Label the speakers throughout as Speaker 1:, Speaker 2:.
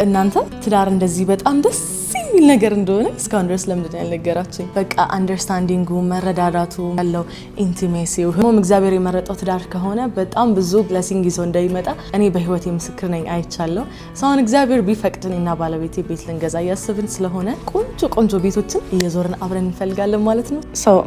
Speaker 1: እናንተ ትዳር እንደዚህ በጣም ደስ የሚል ነገር እንደሆነ እስካሁን ድረስ ለምንድን ያልነገራችሁኝ? በቃ አንደርስታንዲንጉ መረዳዳቱ ያለው ኢንቲሜሲው ሆኖም እግዚአብሔር የመረጠው ትዳር ከሆነ በጣም ብዙ ብሌሲንግ ይዞ እንደሚመጣ እኔ በህይወቴ ምስክር ነኝ፣ አይቻለሁ። ሰውን እግዚአብሔር ቢፈቅድና ባለቤቴ ቤት ልንገዛ እያሰብን ስለሆነ ቆንጆ ቤቶችን እየዞርን አብረን እንፈልጋለን ማለት ነው።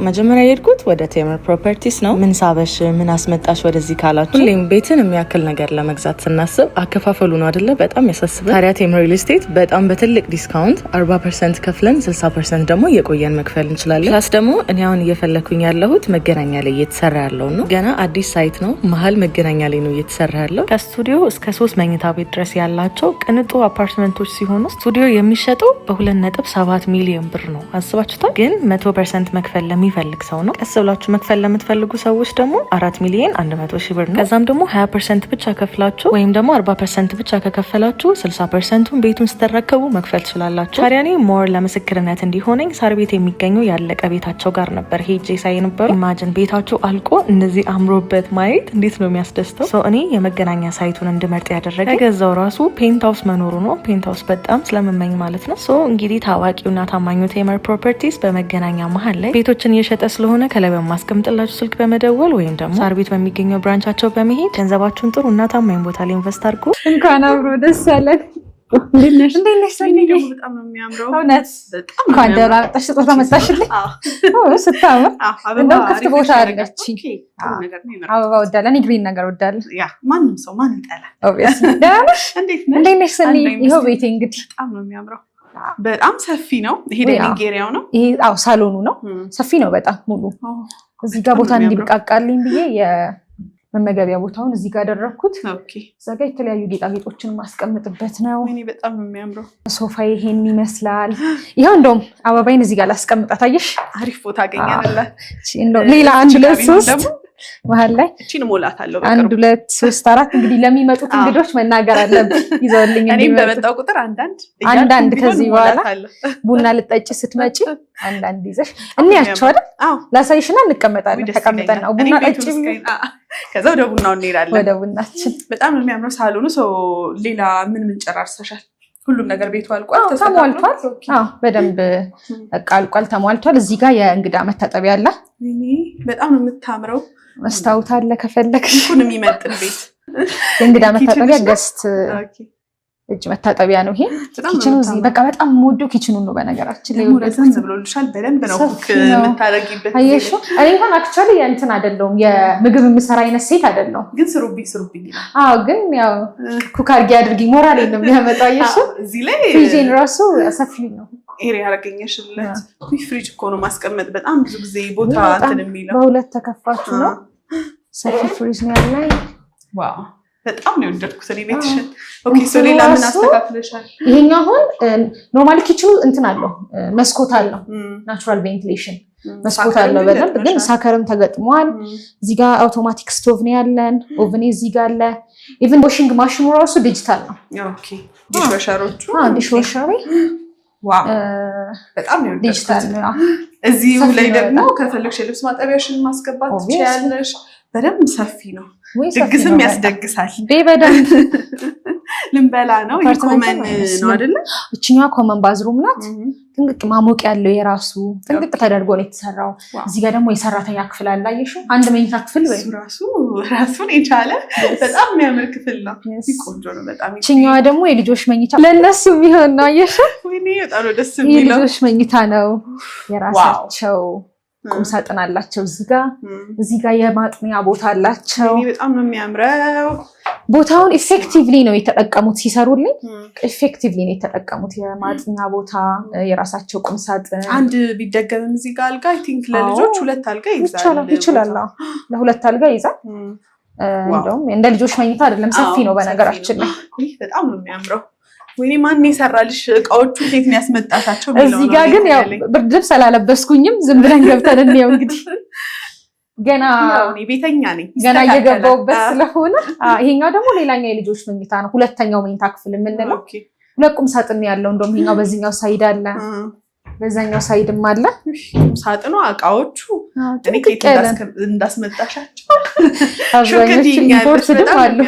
Speaker 1: መጀመሪያ የሄድኩት ወደ ቴምር ፕሮፐርቲስ ነው። ምን ሳበሽ ምን አስመጣሽ ወደዚህ ካላችሁ፣ ሁሌም ቤትን የሚያክል ነገር ለመግዛት ስናስብ አከፋፈሉ ነው አይደለ በጣም ያሳስባል። ታዲያ ቴምር ሪል ስቴት በጣም በትልቅ ዲስካውንት 40% ከፍለን 60% ደግሞ እየቆየን መክፈል እንችላለን። ፕላስ ደግሞ እኔ አሁን እየፈለኩኝ ያለሁት መገናኛ ላይ እየተሰራ ያለው ነው። ገና አዲስ ሳይት ነው፣ መሀል መገናኛ ላይ ነው እየተሰራ ያለው። ከስቱዲዮ እስከ 3 መኝታ ቤት ድረስ ያላቸው ቅንጡ አፓርትመንቶች ሲሆኑ ስቱዲዮ የሚሸጠው በ2.7 ሚሊዮን ብር ነው። አስባችሁታል? ግን 100% መክፈል ለሚፈልግ ሰው ነው። ቀስ ብላችሁ መክፈል ለምትፈልጉ ሰዎች ደግሞ 4 ሚሊዮን 100 ሺህ ብር ነው። ከዛም ደግሞ 20% ብቻ ከፍላችሁ ወይም ደግሞ 40% ብቻ ከከፈላችሁ 60%ቱን ቤቱን ስትረከቡ መክፈል ትችላላችሁ። ታዲያ እኔ ሞር ለምስክርነት እንዲሆነኝ ሳር ቤት የሚገኘው ያለቀ ቤታቸው ጋር ነበር ሄጄ ሳይ ነበር። ኢማጂን ቤታቸው አልቆ እንደዚህ አምሮበት ማየት እንዴት ነው የሚያስደስተው። እኔ የመገናኛ ሳይቱን እንድመርጥ ያደረገ የገዛው ራሱ ፔንት ሃውስ መኖሩ ነው። ፔንት ሃውስ በጣም ስለምመኝ ማለት ነው። እንግዲህ ታዋቂውና ታማኙ ቴምር ፕሮፐርቲስ በመገናኛ መሀል ላይ ቤቶችን እየሸጠ ስለሆነ ከላይ በማስቀምጥላችሁ ስልክ በመደወል ወይም ደግሞ ሳር ቤት በሚገኘው ብራንቻቸው በመሄድ ገንዘባችሁን ጥሩ እና ታማኝ ቦታ ላይ ኢንቨስት አድርጉ።
Speaker 2: እንኳን አብሮ ደስ ያለን። እንዴት ነሽ?
Speaker 3: በጣም ነው የሚያምረው።
Speaker 2: እውነት እንኳን ደህና መጣሽ። ስጦታ መጣሽልኝ። ስታምር እንደውም ክፍት ቦታ አለች። አበባ ወዳለ እኔ ግሪን ነገር ወዳለ።
Speaker 3: ማንም ሰው ማን ይጠላል?
Speaker 2: ኦብቪየስሊ። ደህና ነሽ? እንዴት ነሽ ሰኒ? ይኸው ቤቴ እንግዲህ
Speaker 3: በጣም ነው የሚያምረው። በጣም ሰፊ ነው። ይሄ ዳይኒንግ ኤሪያው ነው።
Speaker 2: ይሄ ሳሎኑ ነው። ሰፊ ነው በጣም ሙሉ። እዚህ ጋር ቦታ እንዲብቃቃልኝ ብዬ መመገቢያ ቦታውን እዚህ ጋር አደረኩት። እዛ ጋር የተለያዩ ጌጣጌጦችን ማስቀምጥበት ነው።
Speaker 3: በጣም ነው የሚያምረው።
Speaker 2: ሶፋ ይሄን ይመስላል። ይሄው እንደውም አበባይን እዚህ ጋር ላስቀምጣት። አየሽ
Speaker 3: አሪፍ ቦታ አገኛለሁ።
Speaker 2: ሌላ 1 2 3 መሀል ላይ
Speaker 3: እቺን ሞላታለሁ።
Speaker 2: 1 2 3 4 እንግዲህ ለሚመጡት እንግዶች መናገር አለብኝ ይዘውልኝ።
Speaker 3: እኔም በመጣው ቁጥር አንዳንድ
Speaker 2: ከዚህ በኋላ ቡና ልጠጪ ስትመጪ አንዳንድ ይዘሽ እንያቸው አይደል? ላሳይሽና እንቀመጣለን። ተቀምጠን ነው ቡና ጠጪ።
Speaker 3: ከዛ ወደ ቡናው እንሄዳለን።
Speaker 2: ወደ ቡናችን።
Speaker 3: በጣም የሚያምረው ሳሎኑ። ሌላ ምን ጨራርሰሻል? ሁሉም ነገር ቤቱ አልቋል፣
Speaker 2: ተሟልቷል። በደንብ አልቋል፣ ተሟልቷል። እዚህ ጋር የእንግዳ መታጠቢያ አለ።
Speaker 3: በጣም ነው የምታምረው።
Speaker 2: መስታወት አለ ከፈለግሽ።
Speaker 3: ሁሉ የሚመጥን ቤት።
Speaker 2: የእንግዳ መታጠቢያ ገስት እጅ መታጠቢያ ነው ይሄ። ኪችኑ እዚህ በቃ በጣም የምወደው ኪችኑ ነው። በነገራችን ላይ
Speaker 3: ወደዛን ብሎልሻል። በደንብ ነው ኩክ የምታረጊበት።
Speaker 2: አየሽ እኔ እንኳን አክቹአሊ እንትን አይደለሁም የምግብ የምሰራ አይነት ሴት አይደለሁም።
Speaker 3: ግን ስሩብኝ።
Speaker 2: ግን ያው ኩክ አድርጊ ሞራል ነው የሚያመጣው። አየሽ
Speaker 3: እዚህ ላይ
Speaker 2: ፍሪጅን ራሱ ሰፊ ነው።
Speaker 3: ኤሪያ ያረገኘሽለት ፍሪጅ እኮ ነው ማስቀመጥ። በጣም ብዙ ጊዜ ቦታ እንትን የሚለው
Speaker 2: በሁለት ተከፋች ነው። ሰፊ ፍሪጅ ነው ያለኝ።
Speaker 3: ዋው በጣም ነው የወደድኩት እኔ ቤትሽን። ኦኬ ሌላ ምን አስተካክለሻል?
Speaker 2: ይሄኛው አሁን ኖርማሊ ኪችኑ እንትን አለው መስኮት አለው፣ ናቹራል ቬንቲሌሽን መስኮት አለው በደንብ። ግን ሳከርም ተገጥሟል። እዚህ ጋር አውቶማቲክ ስቶቭ ነው ያለን። ኦቨን እዚህ ጋር አለ። ኢቭን ዋሺንግ ማሽኑ ራሱ ዲጂታል ነው።
Speaker 3: ኦኬ ዲሽዋሸሮቹ
Speaker 2: ዲሽዋሸሪ
Speaker 3: ዋው በጣም ነው
Speaker 2: ዲጂታል ነው።
Speaker 3: እዚህ ላይ ደግሞ ከፈለግሽ የልብስ ማጠቢያሽን ማስገባት ትችያለሽ። በደንብ ሰፊ ነው። ድግስም ያስደግሳል።
Speaker 2: በደንብ
Speaker 3: ልንበላ ነው። ኮመን ነው አይደለ?
Speaker 2: እችኛዋ ኮመን ባዝሩም ናት። ጥንቅቅ ማሞቅ ያለው የራሱ ጥንቅቅ ተደርጎ ነው የተሰራው። እዚህ ጋር ደግሞ የሰራተኛ ክፍል አለ። አየሽው? አንድ መኝታ ክፍል ወይ
Speaker 3: ራሱን የቻለ በጣም የሚያምር ክፍል ነው። ቆንጆ ነው በጣም።
Speaker 2: እችኛዋ ደግሞ የልጆች መኝታ ለነሱ ቢሆን ነው። አየሽው?
Speaker 3: በጣም ነው ደስ የሚለው።
Speaker 2: የልጆች መኝታ ነው። የራሳቸው ቁም ሳጥን አላቸው። እዚህ ጋር የማጥሚያ ቦታ አላቸው።
Speaker 3: በጣም ነው የሚያምረው።
Speaker 2: ቦታውን ኢፌክቲቭሊ ነው የተጠቀሙት። ሲሰሩልኝ ኢፌክቲቭሊ ነው የተጠቀሙት። የማጥሚያ ቦታ፣ የራሳቸው ቁም ሳጥን።
Speaker 3: አንድ ቢደገምም እዚህ ጋር አልጋ አይ ቲንክ ለልጆች 2 አልጋ
Speaker 2: ይችላል። ለ2 አልጋ ይዛል። እንደውም እንደ ልጆች መኝታ አይደለም፣ ሰፊ ነው በነገራችን ላይ።
Speaker 3: በጣም ነው የሚያምረው። ወይኔ ማን የሰራልሽ? እቃዎቹ እንዴት ነው ያስመጣታቸው?
Speaker 2: እዚህ ጋር ግን ያው ብርድ ልብስ አላለበስኩኝም። ዝም ብለን ገብተን እንየው እንግዲህ። ገና
Speaker 3: ቤተኛ ነኝ
Speaker 2: ገና እየገባሁበት ስለሆነ። ይሄኛው ደግሞ ሌላኛው የልጆች መኝታ ነው። ሁለተኛው መኝታ ክፍል የምንለው 2 ቁም ሳጥን ያለው። እንደውም ይሄኛው በዚህኛው ሳይድ አለ። በዛኛው ሳይድም አለ
Speaker 3: ሳጥኑ እቃዎቹ እኔ ከየት እንዳስመጣሻቸው
Speaker 2: አብዛኞቹ ኢምፖርትድ አሉ።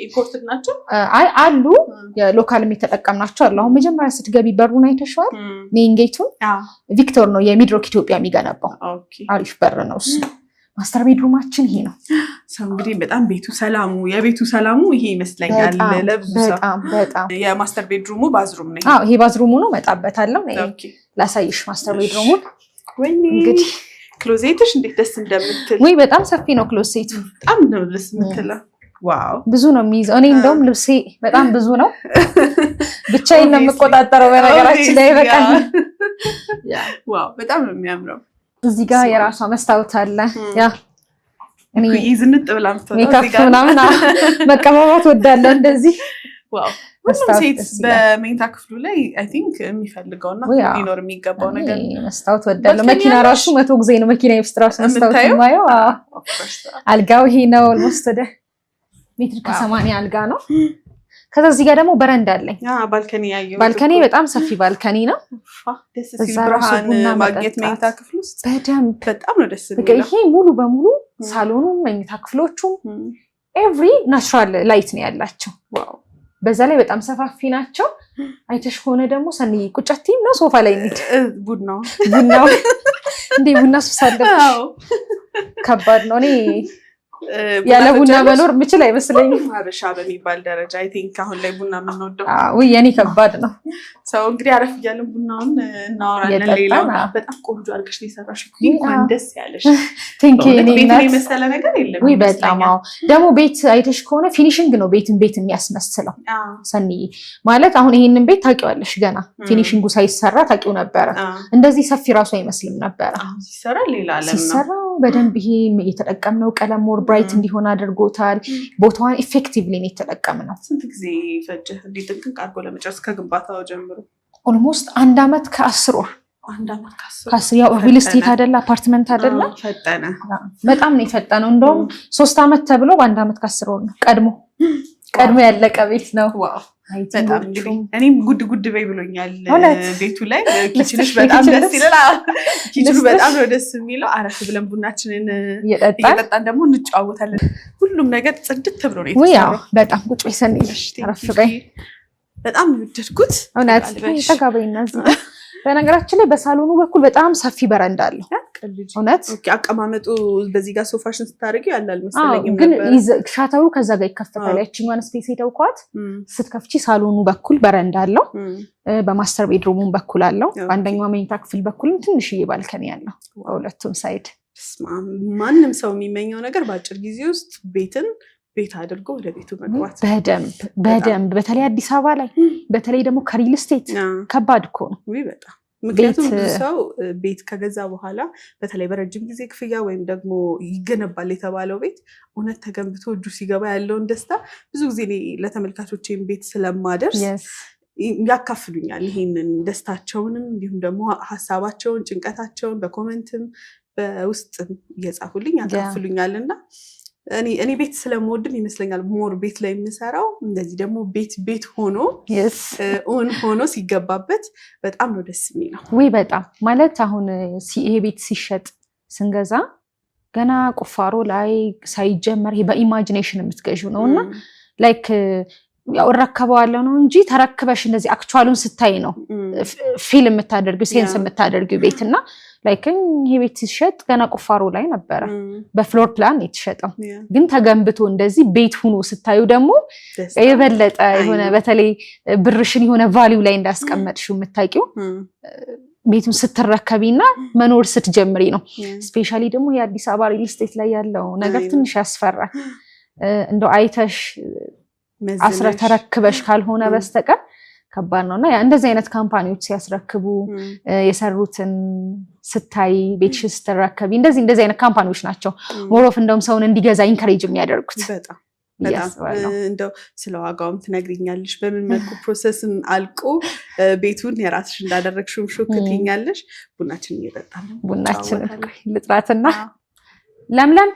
Speaker 3: ኢምፖርትድ ናቸው
Speaker 2: አሉ የሎካልም የተጠቀምናቸው አሉ። አሁን መጀመሪያ ስትገቢ በሩን አይተሽዋል። ሜይን ጌቱን ቪክቶር ነው የሚድሮክ ኢትዮጵያ የሚገነባው። አሪፍ በር ነው እሱ። ማስተር ቤድሩማችን ይሄ ነው።
Speaker 3: ሰው እንግዲህ በጣም የቤቱ ሰላሙ ይሄ ይመስለኛል ለብዙ ሰው በጣም የማስተር ቤድሩሙ ባዝሩም ነው።
Speaker 2: ይሄ ባዝሩሙ ነው። መጣበታለሁ ላሳይሽ ማስተር ቤድሩሙን።
Speaker 3: እንግዲህ ክሎዜትሽ እንዴት ደስ እንደምትል
Speaker 2: ወይ በጣም ሰፊ ነው ክሎዜቱ።
Speaker 3: በጣም ነው ደስ የምትለው። ዋው
Speaker 2: ብዙ ነው የሚይዘው። እኔ እንደውም ልብሴ በጣም ብዙ ነው። ብቻዬን ነው የምቆጣጠረው በነገራችን ላይ በቃ።
Speaker 3: ዋው በጣም ነው የሚያምረው።
Speaker 2: እዚህ ጋር የራሷ መስታወት አለ። ያ
Speaker 3: እኔ ይዝንጥ ብላ
Speaker 2: ሜካፕ ምናምን መቀባባት ወዳለሁ እንደዚህ።
Speaker 3: ዋው ሁሉም ሴት በመኝታ ክፍሉ ላይ አይ ቲንክ የሚፈልገውና ሊኖር የሚገባው ነገር
Speaker 2: መስታወት ወዳለሁ። መኪና ራሱ 100 ጊዜ ነው መኪና ውስጥ ራሱ መስታወት የማየው። አልጋው ይሄ ነው። ኦልሞስት ወደ ሜትር ከ80 አልጋ ነው። ከዛ እዚህ ጋር ደግሞ በረንዳ አለኝ። ባልከኒ በጣም ሰፊ ባልከኒ ነው።
Speaker 3: ደስ ሲል ብርሃን ማግኘት መኝታ ክፍል ውስጥ በጣም ነው ደስ የሚለው።
Speaker 2: ይሄ ሙሉ በሙሉ ሳሎኑ መኝታ ክፍሎቹ ኤቭሪ ናቹራል ላይት ነው ያላቸው። በዛ ላይ በጣም ሰፋፊ ናቸው። አይተሽ ሆነ ደግሞ ሰኒ ቁጭቲም ነው ሶፋ ላይ እንሂድ።
Speaker 3: ቡናው
Speaker 2: እንዴ ቡና ሱሳለሽ ከባድ ነው። እኔ ያለ ቡና መኖር ምችል አይመስለኝም።
Speaker 3: ሀበሻ በሚባል ደረጃ አይ ቲንክ አሁን ላይ ቡና የምንወደው
Speaker 2: ወይ የኔ ከባድ ነው።
Speaker 3: ሰው እንግዲህ አረፍ እያለን ቡናውን እናወራለን። ሌላው በጣም ቆንጆ አድርገሽ ነው የሰራሽው። እንኳን ደስ ያለሽ።
Speaker 2: ቴንክ ዩ። እኔ
Speaker 3: ቤት የመሰለ ነገር የለም።
Speaker 2: ወይ በጣም ደግሞ ቤት አይተሽ ከሆነ ፊኒሺንግ ነው ቤት የሚያስመስለው። ሰኒ ማለት አሁን ይሄንን ቤት ታውቂዋለሽ፣ ገና ፊኒሺንጉ ሳይሰራ ታውቂው ነበረ። እንደዚህ ሰፊ ራሱ አይመስልም ነበረ።
Speaker 3: ሲሰራ ሌላ ዓለም ነው።
Speaker 2: በደንብ ይሄ የተጠቀምነው ቀለም ሞር ብራይት እንዲሆን አድርጎታል። ቦታዋን ኢፌክቲቭሊ ነው የተጠቀምነው።
Speaker 3: ስንት ጊዜ ፈጀ እንዴ ጥንቅቅ አድርጎ ለመጨረስ ከግንባታው ጀምሮ?
Speaker 2: ኦልሞስት 1 ዓመት ከ10 ወር።
Speaker 3: 1 ዓመት ከ10
Speaker 2: ያው ሪል ስቴት አይደለ አፓርትመንት አይደለ
Speaker 3: ፈጠነ።
Speaker 2: በጣም ነው የፈጠነው። እንደውም 3 ዓመት ተብሎ በ1 ዓመት ከ10 ወር ነው ቀድሞ ያለቀ ቤት ነው።
Speaker 3: ዋው በጣም እንግዲህ እኔም ጉድ በይ ብሎኛል። ቤቱ ላይ ኪችንሽ በጣም ደስ ይላል። ኪችኑ በጣም ነው ደስ የሚለው። አረፍ ብለን ቡናችንን እየጠጣን ደግሞ እንጫወታለን። ሁሉም ነገር ጽድት ብሎ ነው የተሰራው።
Speaker 2: በጣም ቁጭ በይ ሰኒልሽ አረፍ በይ።
Speaker 3: በጣም ወደድኩት።
Speaker 2: እውነት ተጋበይና እዚህ በነገራችን ላይ በሳሎኑ በኩል በጣም ሰፊ በረንዳ አለው። እውነት
Speaker 3: አቀማመጡ በዚህ ጋር ሶፋሽን ስታደርጊው ያላል መሰለኝ፣
Speaker 2: ግን ሻተሩ ከዛ ጋር ይከፈታል። ያቺኛዋን ስፔስ የተውኳት ስትከፍቺ ሳሎኑ በኩል በረንዳ አለው። በማስተር ቤድሩሙም በኩል አለው። በአንደኛው መኝታ ክፍል በኩልም ትንሽዬ ባልከኒ ያለው በሁለቱም ሳይድ።
Speaker 3: ማንም ሰው የሚመኘው ነገር በአጭር ጊዜ ውስጥ ቤት አድርጎ ወደ ቤቱ መግባት
Speaker 2: በደንብ በተለይ አዲስ አበባ ላይ በተለይ ደግሞ ከሪል ስቴት ከባድ እኮ ነው
Speaker 3: በጣም። ምክንያቱም ብዙ ሰው ቤት ከገዛ በኋላ በተለይ በረጅም ጊዜ ክፍያ ወይም ደግሞ ይገነባል የተባለው ቤት እውነት ተገንብቶ እጁ ሲገባ ያለውን ደስታ ብዙ ጊዜ ለተመልካቾቼም ቤት ስለማደርስ ያካፍሉኛል። ይሄንን ደስታቸውንም እንዲሁም ደግሞ ሀሳባቸውን፣ ጭንቀታቸውን በኮመንትም በውስጥም እየጻፉልኝ ያካፍሉኛል እና እኔ ቤት ስለምወድም ይመስለኛል ሞር ቤት ላይ የምሰራው። እንደዚህ ደግሞ ቤት ሆኖ ሆኖ ሲገባበት በጣም ነው ደስ የሚለው።
Speaker 2: ወይ በጣም ማለት አሁን ይሄ ቤት ሲሸጥ ስንገዛ ገና ቁፋሮ ላይ ሳይጀመር በኢማጂኔሽን የምትገዢው ነው እና ላይክ ያው እረከበዋለሁ ነው እንጂ ተረክበሽ እንደዚህ አክቹዋሉን ስታይ ነው ፊልም የምታደርጊው ሴንስ የምታደርጊው ቤት እና ላይክ ይሄ ቤት ሲሸጥ ገና ቁፋሮ ላይ ነበረ። በፍሎር ፕላን የተሸጠው ግን ተገንብቶ እንደዚህ ቤት ሆኖ ስታዩ ደግሞ የበለጠ የሆነ በተለይ ብርሽን የሆነ ቫልዩ ላይ እንዳስቀመጥሽው የምታውቂው ቤቱን ስትረከቢና መኖር ስትጀምሪ ነው። ስፔሻሊ ደግሞ የአዲስ አበባ ሪል ስቴት ላይ ያለው ነገር ትንሽ ያስፈራል። እንደው አይተሽ አስረ ተረክበሽ ካልሆነ በስተቀር ከባድ ነውና እንደዚህ አይነት ካምፓኒዎች ሲያስረክቡ የሰሩትን ስታይ ቤትሽ ስትረከቢ እንደዚህ አይነት ካምፓኒዎች ናቸው ሞሮፍ እንደውም ሰውን እንዲገዛ ኢንከሬጅ የሚያደርጉት።
Speaker 3: በጣም እንደው ስለ ዋጋውም ትነግሪኛለሽ? በምን መልኩ ፕሮሰስን አልቆ ቤቱን የራስሽ እንዳደረግሽው ሾክትኛለሽ? ቡናችን እየጠጣን
Speaker 2: ቡናችን ልጥራትና ለምለም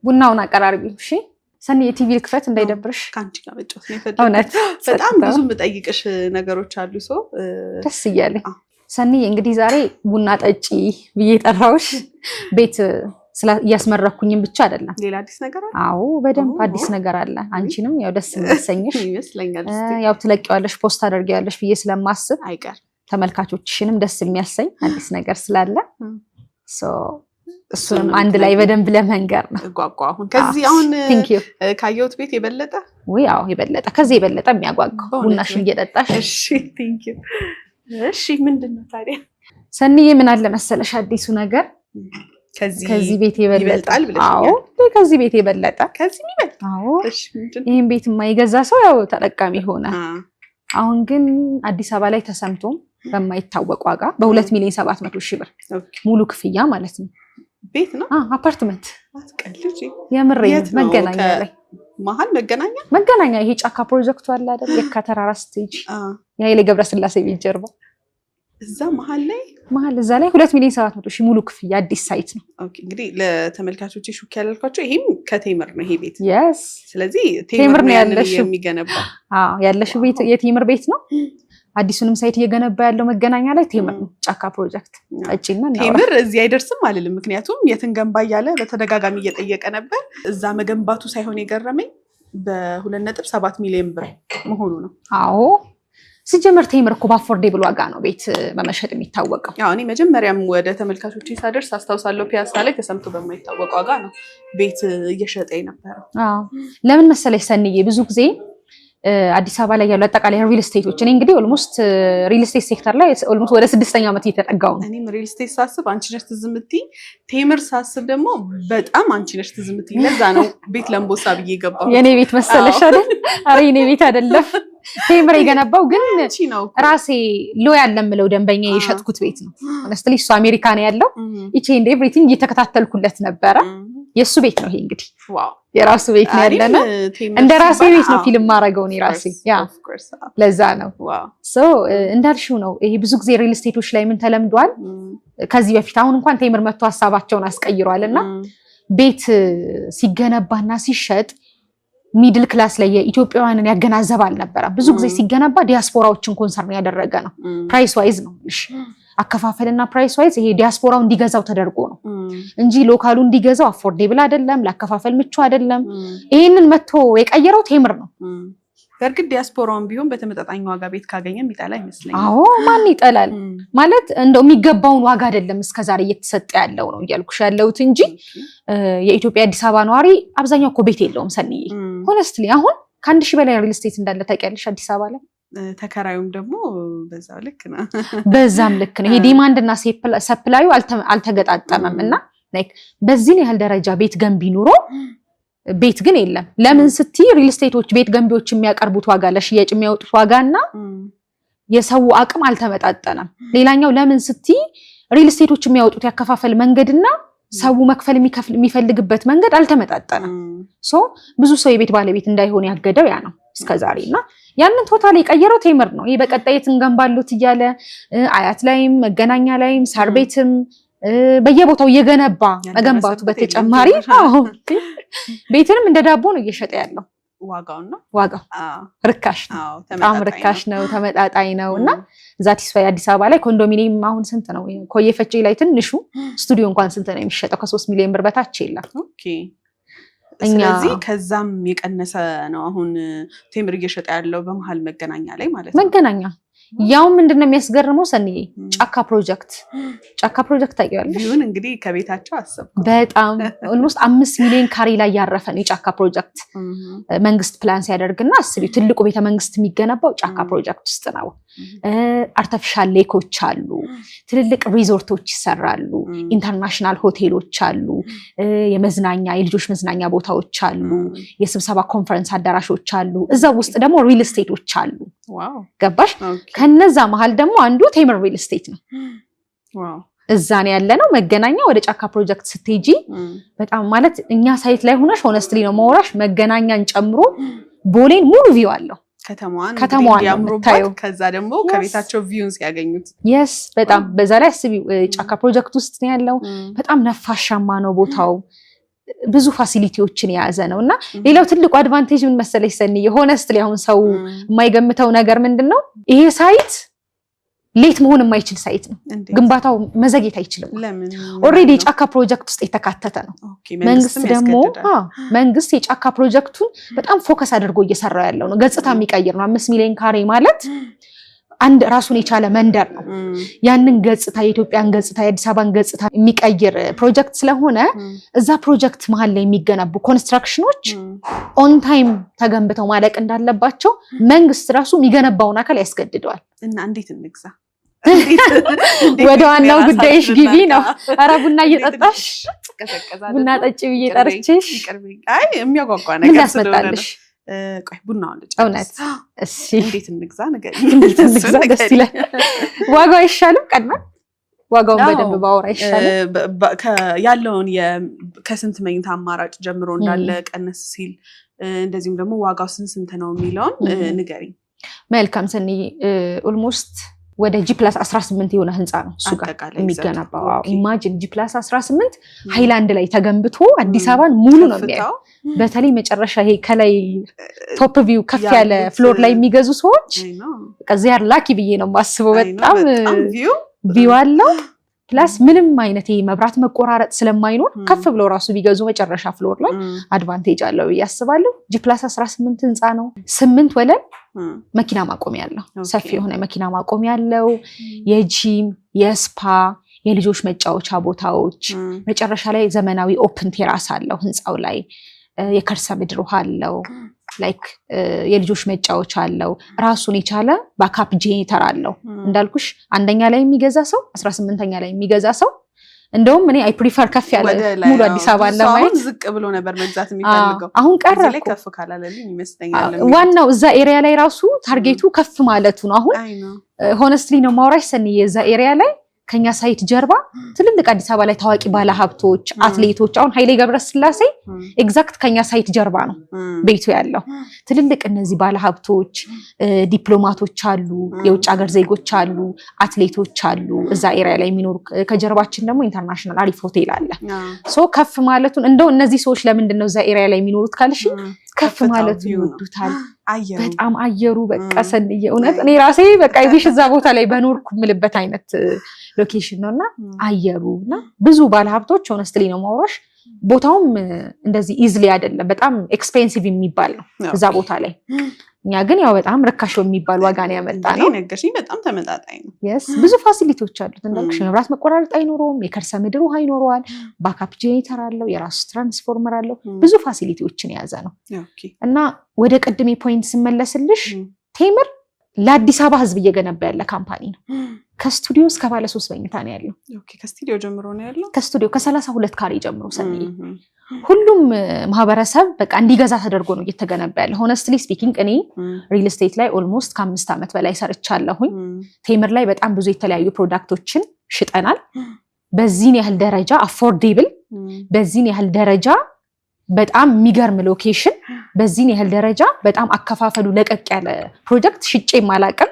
Speaker 2: ቡናውን አቀራርቢው። እሺ ሰኒ የቲቪ ልክፈት እንዳይደብርሽ።
Speaker 3: ከአንቺ ጋር መጫወት ነው የፈለኩት። በጣም ብዙ የምጠይቅሽ ነገሮች አሉ። ደስ
Speaker 2: እያለኝ ሰኒ እንግዲህ ዛሬ ቡና ጠጪ ብዬ ጠራውሽ ቤት እያስመረኩኝም ብቻ አይደለም
Speaker 3: ሌላ አዲስ ነገር አለ
Speaker 2: አዎ በደንብ አዲስ ነገር አለ አንቺንም ያው ደስ የሚያሰኝሽ
Speaker 3: ይመስለኛል
Speaker 2: ያው ትለቂዋለሽ ፖስት አድርጊያለሽ ብዬ ስለማስብ
Speaker 3: አይቀር
Speaker 2: ተመልካቾችሽንም ደስ የሚያሰኝ አዲስ ነገር ስላለ እሱንም አንድ ላይ በደንብ ለመንገር ነው
Speaker 3: ጓጓ አሁን ከዚህ አሁን ካየሁት ቤት የበለጠ
Speaker 2: ወይ አዎ የበለጠ ከዚህ የበለጠ የሚያጓጓው ቡናሽን እየጠጣሽ
Speaker 3: እሺ ቴንክ ዩ እሺ ምንድነው ታዲያ
Speaker 2: ሰኒዬ ምን አለ መሰለሽ አዲሱ ነገር ከዚህ ቤት ይበልጣል አዎ ከዚህ ቤት የበለጠ
Speaker 3: ከዚህ ይበልጥ
Speaker 2: አዎ እሺ ይሄን ቤት የማይገዛ ሰው ያው ተጠቃሚ ሆነ አሁን ግን አዲስ አበባ ላይ ተሰምቶ በማይታወቅ ዋጋ በ2,700,000 ብር ሙሉ ክፍያ ማለት ነው
Speaker 3: ቤት ነው
Speaker 2: አፓርትመንት
Speaker 3: አትቀልጂ
Speaker 2: የምሬ መገናኛ ላይ
Speaker 3: መሀል
Speaker 2: መገናኛ ይሄ ጫካ ፕሮጀክቱ አለ አይደል የካተራራ ስቴጅ የኃይሌ ገብረስላሴ ቤት ጀርባ
Speaker 3: እዛ መሀል
Speaker 2: እዛ ላይ 2,700,000 ሙሉ ክፍያ አዲስ ሳይት ነው
Speaker 3: ኦኬ እንግዲህ ለተመልካቾች ሹክ ያላልኳቸው ይሄም ከቴምር ነው ይሄ ቤት
Speaker 2: yes
Speaker 3: ስለዚህ ቴምር ነው ያለሽ የሚገነባ
Speaker 2: ያለሽ ቤት የቴምር ቤት ነው አዲሱንም ሳይት እየገነባ ያለው መገናኛ ላይ ቴምር ነው ጫካ ፕሮጀክት እጪና ነው
Speaker 3: ቴምር እዚህ አይደርስም አይደለም ምክንያቱም የትንገንባ ያለ በተደጋጋሚ እየጠየቀ ነበር እዛ መገንባቱ ሳይሆን የገረመኝ በ2.7 ሚሊዮን ብር መሆኑ ነው
Speaker 2: አዎ ሲጀመር ቴምር እኮ በአፎርዴብል ዋጋ ነው ቤት በመሸጥ የሚታወቀው
Speaker 3: ያው እኔ መጀመሪያም ወደ ተመልካቾች ሳደርስ አስታውሳለሁ ፒያሳ ላይ ተሰምቶ በማይታወቅ ዋጋ ነው ቤት እየሸጠ የነበረው
Speaker 2: ለምን መሰለሽ ሰንዬ ብዙ ጊዜ አዲስ አበባ ላይ ያለው አጠቃላይ ሪል ስቴቶች እኔ እንግዲህ ኦልሞስት ሪል ስቴት ሴክተር ላይ ኦልሞስት ወደ 6ኛ ዓመት እየተጠጋው ነው
Speaker 3: እኔም ሪል ስቴት ሳስብ አንቺ ነሽ ትዝ የምትይ ቴምር ሳስብ ደግሞ በጣም አንቺ ነሽ ትዝ የምትይ ለዛ ነው ቤት ለምቦሳ ብዬ ገባሁ
Speaker 2: የኔ ቤት መሰለሽ አይደል አሬ የኔ ቤት አይደለም ቴምር የገነባው ግን ራሴ ሎያል ለምለው ደንበኛ የሸጥኩት ቤት ነው ሆነስትሊ እሱ አሜሪካ ነው ያለው ኢቼ እንደ ኤቭሪቲንግ እየተከታተልኩለት ነበረ የሱ ቤት ነው ይሄ እንግዲህ
Speaker 3: ዋው
Speaker 2: የራሱ ቤት ነው ያለና እንደ ራሴ ቤት ነው ፊልም ማረጋው ነው ራሴ ያ ለዛ ነው ሶ እንዳልሽው ነው ይሄ ብዙ ጊዜ ሪል ስቴቶች ላይ ምን ተለምዷል ከዚህ በፊት አሁን እንኳን ቴምር መጥቶ ሐሳባቸውን አስቀይሯልና ቤት ሲገነባና ሲሸጥ ሚድል ክላስ ላይ የኢትዮጵያውያንን ያገናዘብ አልነበረም ብዙ ጊዜ ሲገነባ ዲያስፖራዎችን ኮንሰርን ያደረገ ነው ፕራይስ ዋይዝ ነው አከፋፈልና ፕራይስ ዋይዝ ይሄ ዲያስፖራው እንዲገዛው ተደርጎ ነው እንጂ ሎካሉ እንዲገዛው አፎርዴብል አይደለም ለአከፋፈል ምቹ አይደለም ይሄንን መጥቶ የቀየረው ቴምር ነው
Speaker 3: በርግጥ ዲያስፖራውን ቢሆን በተመጣጣኝ ዋጋ ቤት ካገኘ የሚጣላ አይመስለኝም
Speaker 2: አዎ ማን ይጠላል ማለት እንደው የሚገባውን ዋጋ አይደለም እስከዛሬ እየተሰጠ ያለው ነው እያልኩሽ ያለውት እንጂ የኢትዮጵያ አዲስ አበባ ነዋሪ አብዛኛው እኮ ቤት የለውም ሰንዬ ሆነስትሊ አሁን ከ1000 በላይ ሪል ስቴት እንዳለ ታውቂያለሽ አዲስ አበባ ላይ
Speaker 3: ተከራዩም ደግሞ በዛው ልክ ነው
Speaker 2: በዛም ልክ ነው ይሄ ዲማንድ እና ሰፕላዩ አልተገጣጠመም እና ላይክ በዚህ ያህል ደረጃ ቤት ገንቢ ኑሮ ቤት ግን የለም ለምን ስቲ ሪል ስቴቶች ቤት ገንቢዎች የሚያቀርቡት ዋጋ ለሽያጭ የሚያወጡት ዋጋና የሰው አቅም አልተመጣጠነም ሌላኛው ለምን ስቲ ሪል ስቴቶች የሚያወጡት ያከፋፈል መንገድና ሰው መክፈል የሚፈልግበት መንገድ አልተመጣጠነም ሶ ብዙ ሰው የቤት ባለቤት እንዳይሆን ያገደው ያ ነው እስከዛሬና ያንን ቶታሊ ቀየረው ቴምር ነው ይሄ በቀጣይ ትንገንባሉት እያለ አያት ላይም መገናኛ ላይም ሳር ቤትም በየቦታው እየገነባ መገንባቱ በተጨማሪ ቤትንም እንደ ዳቦ ነው እየሸጠ ያለው ዋጋው ርካሽ ነው በጣም ርካሽ ነው ተመጣጣኝ ነውና ዛት ይስፋይ አዲስ አበባ ላይ ኮንዶሚኒየም አሁን ስንት ነው ኮየፈጪ ላይ ትንሹ ስቱዲዮ እንኳን ስንት ነው የሚሸጠው ከ3 ሚሊዮን ብር በታች የለም
Speaker 3: ኦኬ ስለዚህ ከዛም የቀነሰ ነው አሁን ቴምር እየሸጠ ያለው በመሃል መገናኛ ላይ ማለት ነው
Speaker 2: መገናኛ ያው ምንድነው የሚያስገርመው ሰንዬ ጫካ ፕሮጀክት ታውቂዋለሽ
Speaker 3: ቢሆን እንግዲህ ከቤታቸው አሰብ
Speaker 2: በጣም ኦልሞስት 5 ሚሊዮን ካሬ ላይ ያረፈ ነው ጫካ ፕሮጀክት መንግስት ፕላን ሲያደርግና አስቢው ትልቁ ቤተ መንግስት የሚገነባው ጫካ ፕሮጀክት ውስጥ ነው አርቲፊሻል ሌኮች አሉ ትልልቅ ሪዞርቶች ይሰራሉ ኢንተርናሽናል ሆቴሎች አሉ የመዝናኛ የልጆች መዝናኛ ቦታዎች አሉ የስብሰባ ኮንፈረንስ አዳራሾች አሉ እዛው ውስጥ ደግሞ ሪል ስቴቶች አሉ
Speaker 3: ዋው
Speaker 2: ገባሽ ከነዛ መሃል ደግሞ አንዱ ቴምር ሪል ስቴት ነው
Speaker 3: ዋው
Speaker 2: እዛ ነው ያለነው መገናኛ ወደ ጫካ ፕሮጀክት ስትሄጂ በጣም ማለት እኛ ሳይት ላይ ሆነሽ ሆነስትሊ ነው ማውራሽ መገናኛን ጨምሮ ቦሌን ሙሉ ቪው አለው ከተማዋን ያምሩበት
Speaker 3: ከዛ ደግሞ ከቤታቸው ቪውን ሲያገኙት
Speaker 2: yes በጣም በዛ ላይ አስቢው ጫካ ፕሮጀክት ውስጥ ነው ያለው በጣም ነፋሻማ ነው ቦታው ብዙ ፋሲሊቲዎችን የያዘ ነውና ሌላው ትልቁ አድቫንቴጅ ምን መሰለሽ ሰኒ ሆነስትሊ አሁን ሰው የማይገምተው ነገር ምንድነው ይሄ ሳይት ሌት መሆን የማይችል ሳይት ነው። ግንባታው መዘግየት አይችልም። ኦሬዲ የጫካ ፕሮጀክት ውስጥ የተካተተ ነው። መንግስት ደግሞ መንግስት የጫካ ፕሮጀክቱን በጣም ፎከስ አድርጎ እየሰራ ያለው ነው። ገጽታ የሚቀይር ነው። 5 ሚሊዮን ካሬ ማለት አንድ ራሱን የቻለ መንደር ነው። ያንን ገጽታ የኢትዮጵያን ገጽታ የአዲስ አበባን ገጽታ የሚቀይር ፕሮጀክት ስለሆነ እዛ ፕሮጀክት መሀል ላይ የሚገነቡ ኮንስትራክሽኖች ኦን ታይም ተገንብተው ማለቅ እንዳለባቸው መንግስት ራሱ የሚገነባውን አካል ያስገድደዋል።
Speaker 3: እና እንዴት እንግዛ?
Speaker 2: ወደ ዋናው ጉዳይሽ ግቢ ነው። ኧረ ቡና እየጠጣሽ ቡና ጠጪ ብዬ ጠርቼሽ
Speaker 3: አይ የሚያጓጓ ነገር ስለሆነ ቆይ ቡናውን ልጭ።
Speaker 2: እውነት እሺ፣
Speaker 3: እንዴት እንግዛ ነገር
Speaker 2: እንዴት እንግዛ ደስ ይላል። ዋጋው አይሻልም? ቀድማ ዋጋውን በደንብ ባወራ አይሻልም?
Speaker 3: ያለውን ከስንት መኝታ አማራጭ ጀምሮ እንዳለ ቀነስ ሲል እንደዚሁም ደግሞ ዋጋው ስንት ነው የሚለውን ንገሪኝ።
Speaker 2: መልካም ሰኒ ኦልሞስት ወደ G+18 የሆነ ህንፃ ነው እሱ ጋር የሚገነባው። ኢማጂን G+18 ሃይላንድ ላይ ተገንብቶ አዲስ አበባን ሙሉ ነው የሚያየው። በተለይ መጨረሻ ይሄ ከላይ ቶፕ ቪው ከፍ ያለ ፍሎር ላይ የሚገዙ ሰዎች ከዚያ ላኪ ብዬ ነው የማስበው። በጣም ቪው አለው። ፕላስ ምንም አይነት ይሄ መብራት መቆራረጥ ስለማይኖር ከፍ ብለው ራሱ ቢገዙ መጨረሻ ፍሎር ላይ አድቫንቴጅ አለው ብዬ አስባለሁ። G+18 ህንፃ ነው። 8 ወለል መኪና ማቆሚያ ያለው ሰፊ የሆነ መኪና ማቆሚያ ያለው የጂም የስፓ የልጆች መጫወቻ ቦታዎች መጨረሻ ላይ ዘመናዊ ኦፕን ቴራስ አለው ህንፃው ላይ የከርሰ ምድር ውሃ አለው ላይክ የልጆች መጫወቻ አለው ራሱን የቻለ ባካፕ ጄኔሬተር አለው እንዳልኩሽ አንደኛ ላይ የሚገዛ ሰው 18ኛ ላይ የሚገዛ ሰው እንደውም እኔ አይ ፕሪፈር ከፍ ያለ ሙሉ አዲስ አበባ ለማየት
Speaker 3: ዝቅ ብሎ ነበር መግዛት የሚፈልገው
Speaker 2: አሁን ቀረ
Speaker 3: ላይ ከፍ ካላለልኝ ይመስለኛል
Speaker 2: ዋናው እዛ ኤሪያ ላይ ራሱ ታርጌቱ ከፍ ማለቱ ነው አሁን ሆነስትሊ ነው ማውራሽ ሰንዬ እዛ ኤሪያ ላይ ከኛ ሳይት ጀርባ ትልልቅ አዲስ አበባ ላይ ታዋቂ ባለሀብቶች አትሌቶች አሁን ኃይሌ ገብረስላሴ ኤግዛክት ከኛ ሳይት ጀርባ ነው ቤቱ ያለው ትልልቅ እነዚህ ባለሀብቶች ዲፕሎማቶች አሉ የውጭ ሀገር ዜጎች አሉ አትሌቶች አሉ እዛ ኤሪያ ላይ የሚኖሩ ከጀርባችን ደግሞ ኢንተርናሽናል አሪፍ ሆቴል አለ ሶ ከፍ ማለቱን እንደው እነዚህ ሰዎች ለምንድን ነው እዛ ኤሪያ ላይ የሚኖሩት ካልሽ ከፍ ማለቱ ይወዱታል በጣም አየሩ በቃ ሰንዬ እውነት እኔ ራሴ በቃ ይብሽ እዛ ቦታ ላይ በኖርኩ ምልበት አይነት ሎኬሽን ነውና አየሩና ብዙ ባለሀብቶች ሆነስትሊ ነው ማውራሽ ቦታውም እንደዚህ ኢዝሊ አይደለም በጣም ኤክስፔንሲቭ የሚባል ነው እዛ ቦታ ላይ እኛ ግን ያው በጣም ረካሽ የሚባል ዋጋ ነው ያመጣ ነው
Speaker 3: ነገርሽኝ በጣም ተመጣጣኝ ነው
Speaker 2: yes ብዙ ፋሲሊቲዎች አሉት እንዳልኩሽ መብራት መቆራረጥ አይኖርም የከርሰ ምድር ውሃ ይኖረዋል ባካፕ ጄኔሬተር አለው የራሱ ትራንስፎርመር አለው ብዙ ፋሲሊቲዎችን የያዘ ነው እና ወደ ቀድሜ ፖይንት ስመለስልሽ ቴምር ለአዲስ አበባ ህዝብ እየገነባ ያለ ካምፓኒ ነው ከስቱዲዮ እስከ ባለ 3 መኝታ ነው ያለው
Speaker 3: ከስቱዲዮ ጀምሮ ነው ያለው ከስቱዲዮ
Speaker 2: ከ32 ካሬ ጀምሮ ሰንዬ ሁሉም ማህበረሰብ በቃ እንዲገዛ ተደርጎ ነው እየተገነባ ያለው ሆነስትሊ ስፒኪንግ እኔ ሪል ስቴት ላይ ኦልሞስት ከ5 ዓመት በላይ ሰርቻለሁኝ ቴምር ላይ በጣም ብዙ የተለያዩ ፕሮዳክቶችን ሽጠናል በዚህን ያህል ደረጃ አፎርዴብል በዚህን ያህል ደረጃ በጣም የሚገርም ሎኬሽን በዚህን ያህል ደረጃ በጣም አከፋፈሉ ለቀቅ ያለ ፕሮጀክት ሽጬ ማላቀም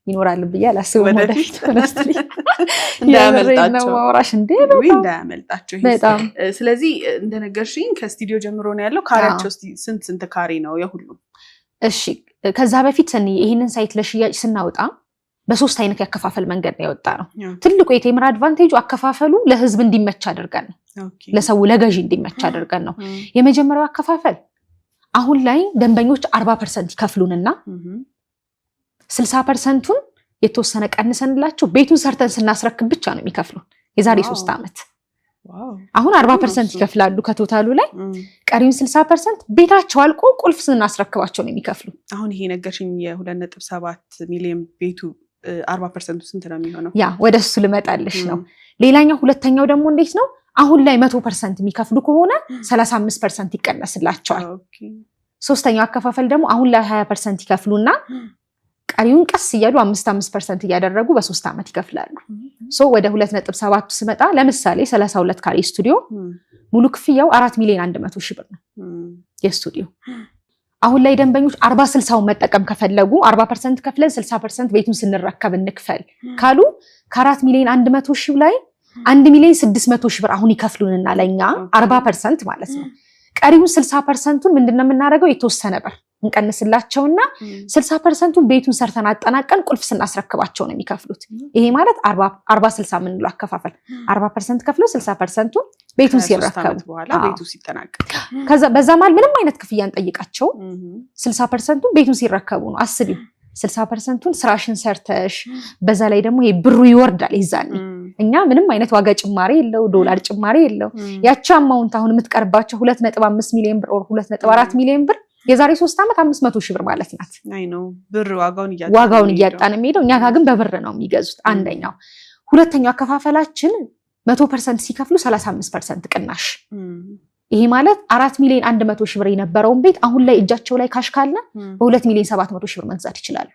Speaker 2: ይኖራል ብዬ አላስብም ወደፊት ሆነስትሊ
Speaker 3: እንዳያመልጣቸው በጣም ስለዚህ እንደነገርሽኝ ከስቱዲዮ ጀምሮ ነው ያለው ካሬያቸው ስንት ካሬ ነው የሁሉም
Speaker 2: እሺ ከዛ በፊት ሰኒ ይሄንን ሳይት ለሽያጭ ስናወጣ በሶስት አይነት ያከፋፈል መንገድ ነው ያወጣ ነው ትልቁ የቴምር አድቫንቴጁ አከፋፈሉ ለህዝብ እንዲመች አድርገን ነው ለሰው ለገዢ እንዲመች አድርገን ነው የመጀመሪያው አከፋፈል አሁን ላይ ደንበኞች 40% ይከፍሉንና 60%ቱን የተወሰነ ቀንሰንላቸው ቤቱን ሰርተን ስናስረክብ ብቻ ነው የሚከፍሉን የዛሬ 3 ዓመት አሁን 40% ይከፍላሉ ከቶታሉ ላይ ቀሪውን 60% ቤታቸው አልቆ ቁልፍ ስናስረክባቸው ነው የሚከፍሉ
Speaker 3: አሁን ይሄ ነገርሽኝ የ2.7 ሚሊዮን ቤቱ 40% ስንት ነው የሚሆነው
Speaker 2: ያ ወደሱ ልመጣልሽ ነው ሌላኛው ሁለተኛው ደግሞ እንዴት ነው አሁን ላይ 100% የሚከፍሉ ከሆነ 35% ይቀነስላቸዋል ሶስተኛው አከፋፈል ደግሞ አሁን ላይ 20% ይከፍሉና ቀሪውን ቀስ እያሉ 5% እያደረጉ በ3 ዓመት ይከፍላሉ ሶ ወደ 2.7 ስመጣ ለምሳሌ 32 ካሬ ስቱዲዮ ሙሉ ክፍያው 4 ሚሊዮን 100 ሺህ ብር ነው የስቱዲዮ አሁን ላይ ደንበኞች 40/60 መጠቀም ከፈለጉ 40% ከፍለን 60% ቤቱን ስንረከብ እንክፈል ካሉ ከ4 ሚሊዮን 100 ሺህ ላይ 1 ሚሊዮን 600 ሺህ ብር አሁን ይከፍሉንና ለኛ 40% ማለት ነው ቀሪውን 60%ቱን ምንድነው የምናደርገው የተወሰነ ብር እንቀንስላቸውና 60% ቤቱን ሰርተን አጠናቀን ቁልፍ ስናስረክባቸው ነው የሚከፍሉት። ይሄ ማለት 40-60 ምን ብሎ አከፋፈል 40% ከፍለው 60% ቤቱን ሲረከቡ
Speaker 3: በኋላ ቤቱ ሲጠናቀቅ
Speaker 2: ከዛ በዛ ማለት ምንም አይነት ክፍያ እንጠይቃቸው 60% ቤቱን ሲረከቡ ነው። አስቢው 60%ን ስራሽን ሰርተሽ በዛ ላይ ደግሞ ይሄ ብሩ ይወርዳል። ይዛኔ እኛ ምንም አይነት ዋጋ ጭማሪ የለው፣ ዶላር ጭማሪ የለው። ያቺ አማውንት አሁን የምትቀርባቸው 2.5 ሚሊዮን ብር or 2.4 ሚሊዮን ብር የዛሬ 3 ዓመት 500 ሺህ ብር ማለት ናት።
Speaker 3: አይ ነው ብር ዋጋውን
Speaker 2: እያጣን የሚሄደው እኛ ጋር ግን በብር ነው የሚገዙት። አንደኛው። ሁለተኛው አከፋፈላችን 100% ሲከፍሉ 35% ቅናሽ። ይሄ ማለት 4 ሚሊዮን 100 ሺህ ብር የነበረውን ቤት አሁን ላይ እጃቸው ላይ ካሽ ካለ በ2 ሚሊዮን 700 ሺህ ብር መግዛት ይችላሉ።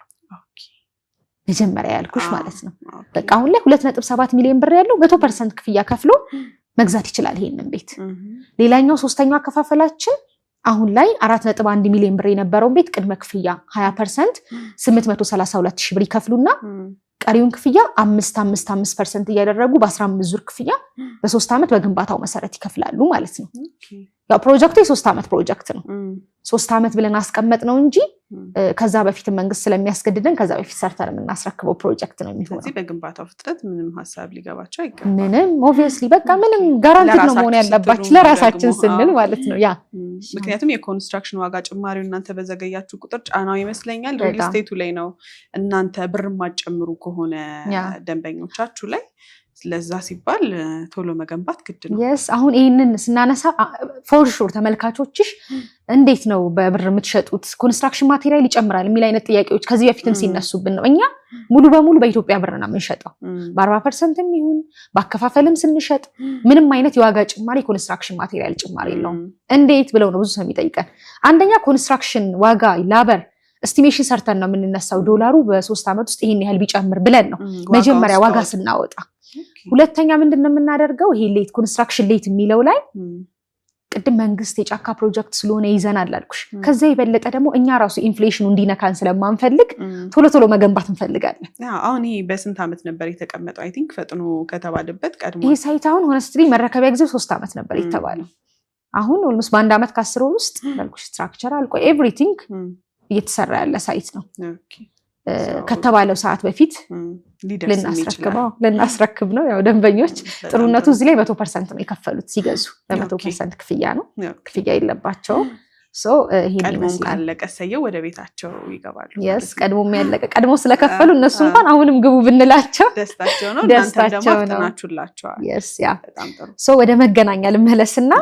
Speaker 2: መጀመሪያ ያልኩሽ ማለት ነው። በቃ አሁን ላይ 2.7 ሚሊዮን ብር ያለው 100% ክፍያ ከፍሎ መግዛት ይችላል ይሄንን ቤት። ሌላኛው ሶስተኛው አከፋፈላችን አሁን ላይ 4.1 ሚሊዮን ብር የነበረውን ቤት ቅድመ ክፍያ 20% 832 ሺህ ብር ይከፍሉና ቀሪውን ክፍያ 5% እያደረጉ በ15 ዙር ክፍያ በ3 ዓመት በግንባታው መሰረት ይከፍላሉ ማለት ነው። ያው ፕሮጀክቱ የ3 ዓመት ፕሮጀክት ነው። 3 ዓመት ብለን አስቀመጥ ነው እንጂ ከዛ በፊት መንግስት ስለሚያስገድደን ከዛ በፊት ሰርተን የምናስረክበው ፕሮጀክት ነው የሚሆነው።
Speaker 3: ስለዚህ በግንባታው ፍጥነት ምንም ሐሳብ ሊገባቸው አይገባም።
Speaker 2: ምንም ኦብቪየስሊ በቃ ምንም ጋራንቲድ ነው መሆን ያለባችሁ ለራሳችን ስንል ማለት ነው። ያ
Speaker 3: ምክንያቱም የኮንስትራክሽን ዋጋ ጭማሪው እናንተ በዘገያችሁ ቁጥር ጫናው ይመስለኛል ሪል ስቴቱ ላይ ነው። እናንተ ብር ማጨምሩ ከሆነ ደንበኞቻችሁ ላይ ለዛ ሲባል ቶሎ መገንባት ግድ ነው።
Speaker 2: yes አሁን ይሄንን ስናነሳ ፎር ሹር ተመልካቾችሽ እንዴት ነው በብር የምትሸጡት ኮንስትራክሽን ማቴሪያል ይጨምራል የሚል አይነት ጥያቄዎች ከዚህ በፊትም ሲነሱብን ነው። እኛ ሙሉ በሙሉ በኢትዮጵያ ብር ነው የምንሸጠው። በ40% ይሁን በአከፋፈልም ስንሸጥ ምንም አይነት የዋጋ ጭማሪ ኮንስትራክሽን ማቴሪያል ጭማሪ የለውም። እንዴት ብለው ነው ብዙ ሰው የሚጠይቀን። አንደኛ ኮንስትራክሽን ዋጋ ላበር እስቲሜሽን ሰርተን ነው የምንነሳው። ዶላሩ በ3 ዓመት ውስጥ ይሄን ያህል ቢጨምር ብለን ነው መጀመሪያ ዋጋ ስናወጣ። ሁለተኛ ምንድነው የምናደርገው ይሄ ሌት ኮንስትራክሽን ሌት የሚለው ላይ ቅድም መንግስት የጫካ ፕሮጀክት ስለሆነ ይዘናል አልኩሽ። ከዛ የበለጠ ደግሞ እኛ ራሱ ኢንፍሌሽኑ እንዲነካን ስለማንፈልግ ቶሎ ቶሎ መገንባት እንፈልጋለን።
Speaker 3: አሁን ይሄ በስንት ዓመት ነበር የተቀመጠው? አይ ቲንክ ፈጥኖ ከተባለበት ቀድሞ
Speaker 2: ይሄ ሳይት አሁን ሆነስትሊ መረከቢያ ጊዜው 3 ዓመት ነበር የተባለው። አሁን ኦልሞስት በ1 ዓመት ከ10 ወር ውስጥ አልኩሽ ስትራክቸር አልቆ ኤቭሪቲንግ እየተሰራ ያለ ሳይት ነው። ከተባለው ሰዓት በፊት ልናስረክብ ነው። ያው ደንበኞች ጥሩነቱ እዚህ ላይ 100% ነው የከፈሉት ሲገዙ በ100% ክፍያ ነው። ክፍያ የለባቸውም።
Speaker 3: ቀድሞ ካለቀ ሰየው ወደ ቤታቸው ይገባሉ።
Speaker 2: yes ቀድሞ የሚያለቀ ቀድሞ ስለከፈሉ እነሱ እንኳን አሁንም ግቡ ብንላቸው
Speaker 3: ደስታቸው ነው። እናንተ ደግሞ አጥናችሁላቸዋል።
Speaker 2: yes ያ በጣም ጥሩ። ወደ መገናኛ ልመለስና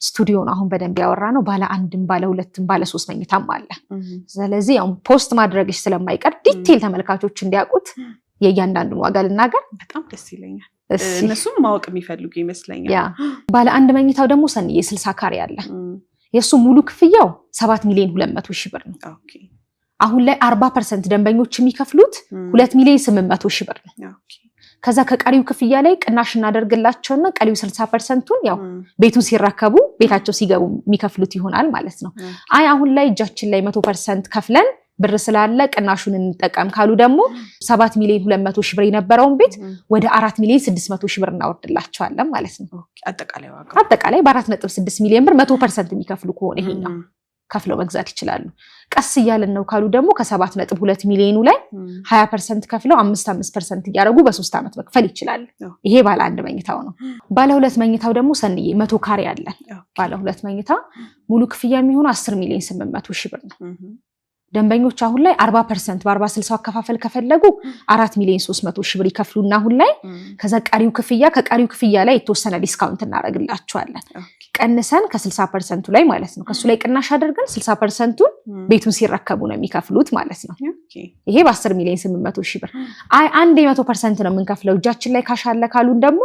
Speaker 2: ስቱዲዮን አሁን በደንብ ያወራ ነው። ባለ 1ም ባለ 2ም ባለ 3 መኝታም አለ። ስለዚህ ያው ፖስት ማድረግሽ ስለማይቀር ዲቴል ተመልካቾች እንዲያውቁት የእያንዳንዱን ዋጋ ልናገር።
Speaker 3: በጣም ደስ ይለኛል። እነሱም ማወቅ የሚፈልጉ ይመስለኛል።
Speaker 2: ያ ባለ 1 መኝታው ደግሞ ሰንዬ 60 ካሬ አለ። የሱ ሙሉ ክፍያው 7 ሚሊዮን 200 ሺህ ብር ነው።
Speaker 3: ኦኬ
Speaker 2: አሁን ላይ 40% ደንበኞች የሚከፍሉት 2 ሚሊዮን 800 ሺህ ብር ነው። ኦኬ ከዛ ከቀሪው ክፍያ ላይ ቅናሽ እናደርግላቸውና ቀሪው 60%ን ያው ቤቱን ሲረከቡ ቤታቸው ሲገቡ የሚከፍሉት ይሆናል ማለት ነው። አይ አሁን ላይ እጃችን ላይ 100% ከፍለን ብር ስላለ ቅናሹን እንጠቀም ካሉ ደግሞ 7 ሚሊዮን 200 ሺህ ብር የነበረውን ቤት ወደ 4 ሚሊዮን 600 ሺህ ብር እናወርድላቸዋለን ማለት ነው። አጠቃላይ በ4.6 ሚሊዮን ብር 100% የሚከፍሉ ከሆነ ይሄኛው ከፍለው መግዛት ይችላሉ። ቀስ እያለን ነው ካሉ ደግሞ ከ7.2 ሚሊዮኑ ላይ 20% ከፍለው 5% እያደረጉ በ3 ዓመት መክፈል ይችላሉ። ይሄ ባለ 1 መኝታው ነው። ባለ 2 መኝታው ደግሞ ሰንዬ 100 ካሬ አለን። ባለ 2 መኝታ ሙሉ ክፍያ የሚሆኑ 10 ሚሊዮን 800 ሺህ ብር ነው። ደንበኞች አሁን ላይ 40% በ40/60 አከፋፈል ከፈለጉ 4 ሚሊዮን 300 ሺህ ብር ይከፍሉና አሁን ላይ ከዛ ቀሪው ክፍያ ላይ የተወሰነ ዲስካውንት እናደርግላቸዋለን። ቀንሰን ከ60% ላይ ማለት ነው። ከሱ ላይ ቅናሽ አድርገን 60%ን ቤቱን ሲረከቡ ነው የሚከፍሉት ማለት ነው። ይሄ በ10 ሚሊዮን 800 ሺህ ብር። አይ አንድ 100% ነው የምንከፍለው እጃችን ላይ ካሽ አለ ካሉን ደግሞ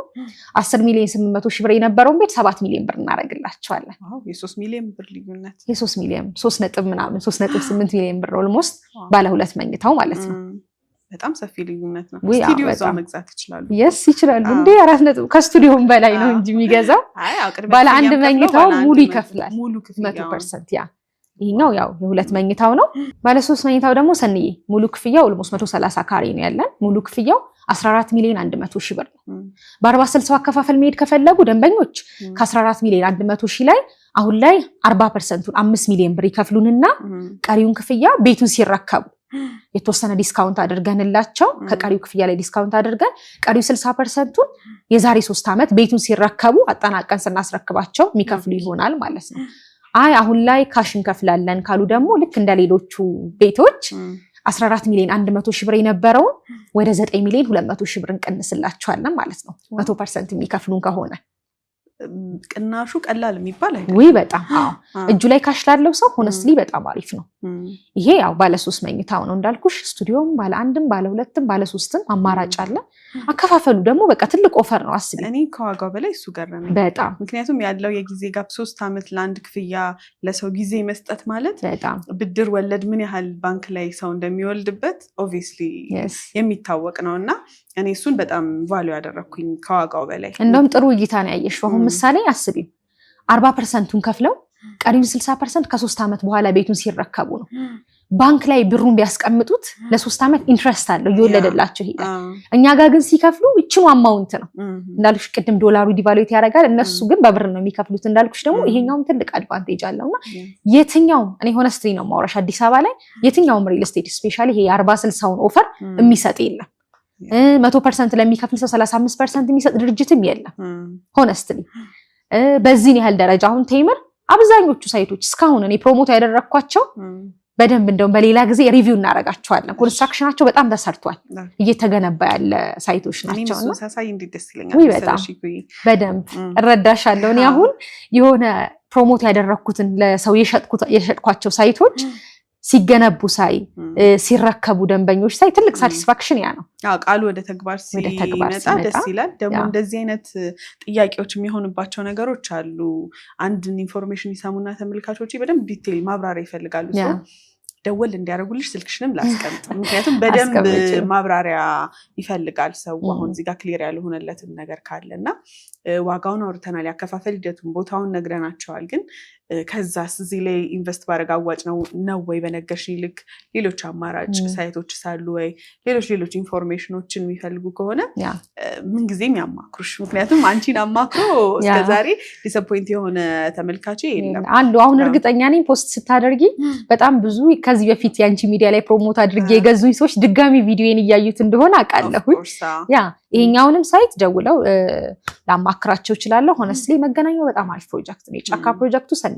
Speaker 2: 10 ሚሊዮን 800 ሺህ ብር የነበረውን ቤት 7 ሚሊዮን ብር እናደርግላቸዋለን።
Speaker 3: የ3 ሚሊዮን ብር ልዩነት
Speaker 2: የ3 ሚሊዮን 3.8 ሚሊዮን ብር ኦልሞስት ባለ 2 መኝታው ማለት ነው።
Speaker 3: በጣም ሰፊ ልዩነት ነው። ስቱዲዮ እዛው መግዛት ይችላሉ።
Speaker 2: yes ይችላሉ። እንዴ 4 ከስቱዲዮም በላይ ነው እንጂ የሚገዛው ባለ 1 መኝታው ሙሉ ይከፍላል 100% ያ ይሄኛው ያው የሁለት መኝታው ነው። ባለ 3 መኝታው ደግሞ ሰንዬ ሙሉ ክፍያው ኦልሞስት 130 ካሬ ነው ያለን። ሙሉ ክፍያው 14 ሚሊዮን 100 ሺህ ብር ነው። በ40/60 አከፋፈል መሄድ ከፈለጉ ደንበኞች ከ14 ሚሊዮን 100 ሺህ ላይ አሁን ላይ 40%ቱን 5 ሚሊዮን ብር ይከፍሉንና ቀሪውን ክፍያ ቤቱን ሲረከቡ የተወሰነ ዲስካውንት አድርገንላቸው ከቀሪው ክፍያ ላይ ዲስካውንት አድርገን ቀሪው 60%ቱን የዛሬ 3 ዓመት ቤቱን ሲረከቡ አጠናቀን ስናስረክባቸው የሚከፍሉ ይሆናል ማለት ነው። አይ አሁን ላይ ካሽ እንከፍላለን ካሉ ደግሞ ልክ እንደሌሎቹ ቤቶች 14 ሚሊዮን 100 ሺህ ብር የነበረውን ወደ 9 ሚሊዮን 200 ሺህ ብር እንቀንስላቸዋለን ማለት ነው 100% የሚከፍሉን ከሆነ።
Speaker 3: ቅናሹ ቀላል የሚባል አይደለም።
Speaker 2: ወይ በጣም እጁ ላይ ካሽ ላለው ሰው ሆነስትሊ በጣም አሪፍ ነው። ይሄ ያው ባለ 3 መኝታው ነው እንዳልኩሽ። ስቱዲዮም ባለ 1ም ባለ 2ም ባለ 3ም አማራጭ አለ። አከፋፈሉ ደግሞ በቃ ትልቅ ኦፈር ነው። አስቢ
Speaker 3: እኔ ከዋጋው በላይ እሱ ገረመኝ
Speaker 2: በጣም።
Speaker 3: ምክንያቱም ያለው የጊዜ ጋፕ 3 ዓመት ለአንድ ክፍያ ለሰው ጊዜ መስጠት ማለት
Speaker 2: በጣም
Speaker 3: ብድር ወለድ ምን ያህል ባንክ ላይ ሰው እንደሚወልድበት ኦብቪየስሊ የሚታወቅ ነውና እኔ እሱን በጣም ቫልዩ ያደረኩኝ ከዋጋው በላይ።
Speaker 2: እንደውም ጥሩ እይታ ነው ያየሽው። አሁን ምሳሌ አስቢ 40%ቱን ከፍለው ቀሪውን 60% ከ3 ዓመት በኋላ ቤቱን ሲረከቡ ነው። ባንክ ላይ ብሩን ቢያስቀምጡት ለ3 ዓመት ኢንትረስት አለው እየወለደላቸው ይሄዳል። እኛ ጋር ግን ሲከፍሉ እቺኑ አማውንት ነው እንዳልኩሽ። ቅድም ዶላሩ ዲቫሉዌት ያደርጋል፣ እነሱ ግን በብር ነው የሚከፍሉት እንዳልኩሽ። ደግሞ ይሄኛውም ትልቅ አድቫንቴጅ አለውና የትኛውም እኔ ሆነስትሊ ነው ማውራሽ አዲስ አበባ ላይ የትኛውም ሪል ስቴት ስፔሻሊ ይሄ 40/60ውን ኦፈር የሚሰጥ የለም። 100% ለሚከፍል ሰው 35% የሚሰጥ ድርጅትም የለም ሆነስትሊ። በዚህን ያህል ደረጃ አሁን ቴምር አብዛኞቹ ሳይቶች እስካሁን እኔ ፕሮሞት ያደረኳቸው በደንብ እንደውም በሌላ ጊዜ ሪቪው እናረጋቸዋለን። ኮንስትራክሽናቸው በጣም ተሰርቷል፣ እየተገነባ ያለ ሳይቶች ናቸውና
Speaker 3: ሳሳይ እንዴት ደስ ይለኛል።
Speaker 2: በደንብ እረዳሻለሁ። እኔ አሁን የሆነ ፕሮሞት ያደረኩትን ለሰው የሸጥኳቸው ሳይቶች ሲገነቡ ሳይ ሲረከቡ ደንበኞች ሳይ ትልቅ ሳቲስፋክሽን ያ ነው።
Speaker 3: ቃሉ ወደ ተግባር ሲመጣ ደስ ይላል። ደግሞ እንደዚህ አይነት ጥያቄዎች የሚሆንባቸው ነገሮች አሉ። አንድን ኢንፎርሜሽን ይሰሙና ተመልካቾች በደንብ ዲቴይል ማብራሪያ ይፈልጋሉ። ደወል እንዲያደርጉልሽ ስልክሽንም ላስቀምጥ፣ ምክንያቱም በደንብ ማብራሪያ ይፈልጋል ሰው። አሁን እዚህ ጋር ክሊር ያልሆነለትም ነገር ካለና ዋጋውን አውርተናል፣ ያከፋፈል ሂደቱን ቦታውን ነግረናቸዋል። ግን ከዛስ እዚህ ላይ ኢንቨስት ባደረግ አዋጭ ነው ወይ በነገርሽኝ ልክ ሌሎች አማራጭ ሳይቶች ሳሉ ወይ ሌሎች ኢንፎርሜሽኖችን የሚፈልጉ ከሆነ ምንጊዜም ያማክሩሽ። ምክንያቱም አንቺን አማክሮ እስከዛሬ ዲስአፖይንት የሆነ ተመልካች የለም
Speaker 2: አሉ። አሁን እርግጠኛ ነኝ ፖስት ስታደርጊ በጣም ብዙ ከዚህ በፊት የአንቺ ሚዲያ ላይ ፕሮሞት አድርጌ የገዙኝ ሰዎች ድጋሚ ቪዲዮን እያዩት እንደሆነ አውቃለሁ። ይሄኛውንም ሳይት ደውለው ላማክራቸው እችላለሁ። ሆነስትሊ መገናኛው በጣም አሪፍ ፕሮጀክት ነው። የጫካ ፕሮጀክቱ ሰንዬ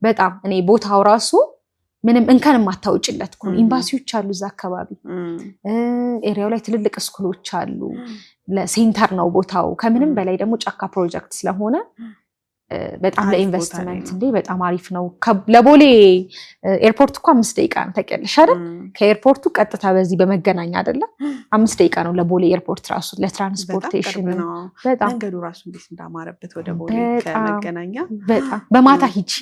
Speaker 2: በጣም እኔ ቦታው ራሱ ምንም እንከን የማታውጭለት እኮ ኤምባሲዎች አሉ እዛ አካባቢ። ኤሪያው ላይ ትልልቅ ስኩሎች አሉ። ለሴንተር ነው ቦታው። ከምንም በላይ ደግሞ ጫካ ፕሮጀክት ስለሆነ በጣም ለኢንቨስትመንት እንዴ በጣም አሪፍ ነው። ለቦሌ ኤርፖርት እኮ 5 ደቂቃ ነው ታውቂያለሽ አይደል? ከኤርፖርቱ ቀጥታ በዚህ በመገናኛ አይደለ 5 ደቂቃ ነው ለቦሌ ኤርፖርት ራሱ ለትራንስፖርቴሽን። በጣም
Speaker 3: መንገዱ ራሱ እንዴት እንዳማረበት ወደ ቦሌ ከመገናኛ
Speaker 2: በጣም በማታ ሂጂ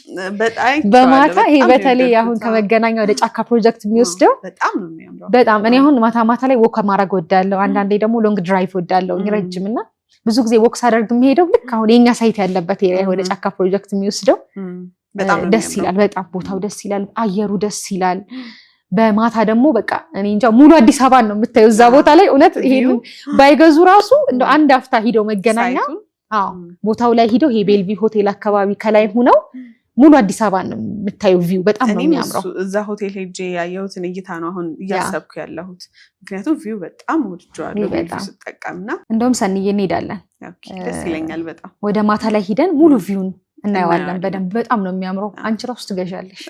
Speaker 2: በማታ ይሄ በተለይ አሁን ከመገናኛ ወደ ጫካ ፕሮጀክት የሚወስደው
Speaker 3: በጣም ነው የሚያምረው።
Speaker 2: በጣም እኔ አሁን ማታ ላይ ወክ ማድረግ ወዳለሁ። አንዳንዴ ደግሞ ሎንግ ድራይቭ ወዳለሁ ረጅምና ብዙ ጊዜ ወክስ አደርግ የሚሄደው ልክ አሁን የኛ ሳይት ያለበት ኤሪያ ወደ ጫካ ፕሮጀክት የሚወስደው ደስ ይላል። በጣም ቦታው ደስ ይላል፣ አየሩ ደስ ይላል። በማታ ደግሞ በቃ እኔ እንጃ ሙሉ አዲስ አበባ ነው የምታየው እዛ ቦታ ላይ። እውነት ይሄን ባይገዙ ራሱ እንደ አንድ አፍታ ሂደው መገናኛ ቦታው ላይ ሂደው ይሄ ቤልቪ ሆቴል አካባቢ ከላይ ሆነው ሙሉ አዲስ አበባ ነው የምታየው። ቪው በጣም ነው የሚያምረው።
Speaker 3: እዛ ሆቴል ሄጄ ያየሁትን እይታ ነው አሁን እያሰብኩ ያለሁት። ምክንያቱም ቪው በጣም ወድጄዋለሁ ቤልቪው ስጠቀምና።
Speaker 2: እንደውም ሰንዬ እንሄዳለን፣
Speaker 3: ደስ ይለኛል በጣም። ወደ
Speaker 2: ማታ ላይ ሂደን ሙሉ ቪውን እናየዋለን በደንብ። በጣም ነው የሚያምረው። አንቺ ራሱ ትገዣለሽ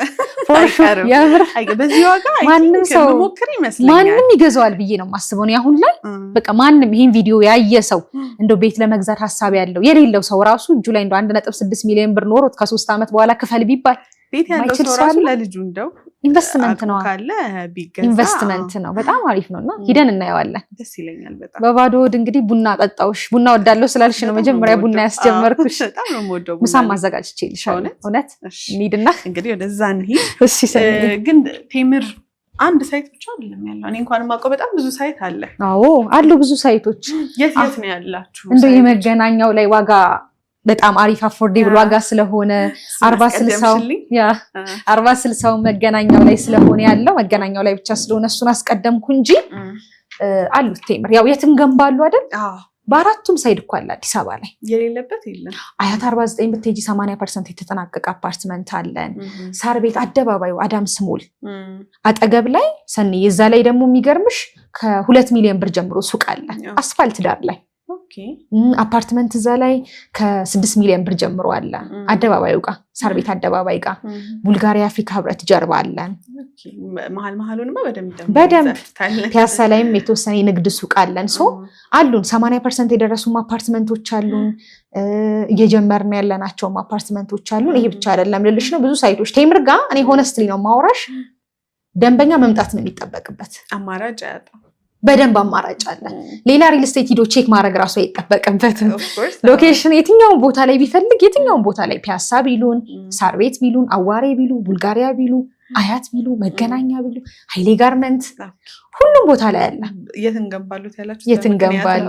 Speaker 3: በዚህ ዋጋ
Speaker 2: ማንም ሰው
Speaker 3: ሞክር ይመስለኛል።
Speaker 2: ማንም ይገዛዋል ብዬ ነው የማስበው ነው አሁን ላይ። በቃ ማንም ይሄን ቪዲዮ ያየ ሰው እንደው ቤት ለመግዛት ሀሳብ ያለው የሌለው ሰው ራሱ እጁ ላይ እንደው 1.6 ሚሊዮን ብር ኖሮት ከ3 ዓመት በኋላ ክፈል ቢባል
Speaker 3: ቤት ያለው ሰው ራሱ ለልጁ እንደው
Speaker 2: ኢንቨስትመንት ነው
Speaker 3: ካለ ቢገዛ
Speaker 2: ኢንቨስትመንት ነው። በጣም አሪፍ ነውና ሂደን እናየዋለን።
Speaker 3: ደስ ይለኛል በጣም።
Speaker 2: በባዶ ሆድ እንግዲህ ቡና ጠጣውሽ። ቡና ወዳለው ስላልሽ ነው መጀመሪያ ቡና ያስጀመርኩሽ።
Speaker 3: በጣም ነው የምወደው።
Speaker 2: ምሳም አዘጋጅቼልሻለሁ። እውነት እንሂድና
Speaker 3: እንግዲህ ወደዛ እንሂድ። ግን ቴምር አንድ ሳይት ብቻ አይደለም ያለው። እኔ እንኳን የማውቀው በጣም ብዙ ሳይት አለ።
Speaker 2: አዎ አሉ ብዙ ሳይቶች።
Speaker 3: የት ነው ያላችሁ?
Speaker 2: እንደው የመገናኛው ላይ ዋጋ በጣም አሪፍ አፎርዴብል ዋጋ ስለሆነ 40/60 መገናኛው ላይ ስለሆነ ያለው መገናኛው ላይ ብቻ ስለሆነ እሱን አስቀደምኩ እንጂ አሉት ቴምር ያው የትም ገንባሉ አይደል? በአራቱም ሳይድ እኮ አለ አዲስ አበባ ላይ
Speaker 3: የሌለበት የለም።
Speaker 2: አያት 49 ብትሄጂ 80% የተጠናቀቀ አፓርትመንት አለን። ሳር ቤት አደባባዩ አዳምስ ሞል አጠገብ ላይ ሰኒ እዛ ላይ ደግሞ የሚገርምሽ ከ2 ሚሊዮን ብር ጀምሮ ሱቅ አለ አስፋልት ዳር ላይ። አፓርትመንት እዛ ላይ ከ6 ሚሊዮን ብር ጀምሮ አለ አደባባዩ ጋር ሳር ቤት አደባባይ ጋር ቡልጋሪያ አፍሪካ ህብረት ጀርባ አለን።
Speaker 3: መሀሉንማ
Speaker 2: በደንብ ፒያሳ ላይም የተወሰነ የንግድ ሱቅ አለን። አሉን 80% የደረሱም አፓርትመንቶች አሉን። እየጀመርን ያለናቸውም አፓርትመንቶች አሉን። ይሄ ብቻ አይደለም ልልሽ ነው ብዙ ሳይቶች ቴምር ጋር እኔ ሆነስትሊ ነው ማውራሽ ደንበኛ መምጣት ነው የሚጠበቅበት።
Speaker 3: አማራጭ አያጣም።
Speaker 2: በደንብ አማራጭ አለ። ሌላ ሪል ስቴት ሂዶ ቼክ ማድረግ ራሱ አይጠበቅበትም። ሎኬሽን የትኛውን ቦታ ላይ ቢፈልግ የትኛውን ቦታ ላይ ፒያሳ ቢሉን፣ ሳር ቤት ቢሉን፣ አዋሬ ቢሉ፣ ቡልጋሪያ ቢሉ፣ አያት ቢሉ፣ መገናኛ ቢሉ፣ ኃይሌ ጋርመንት ሁሉም ቦታ ላይ አለ። የትንገንባሉ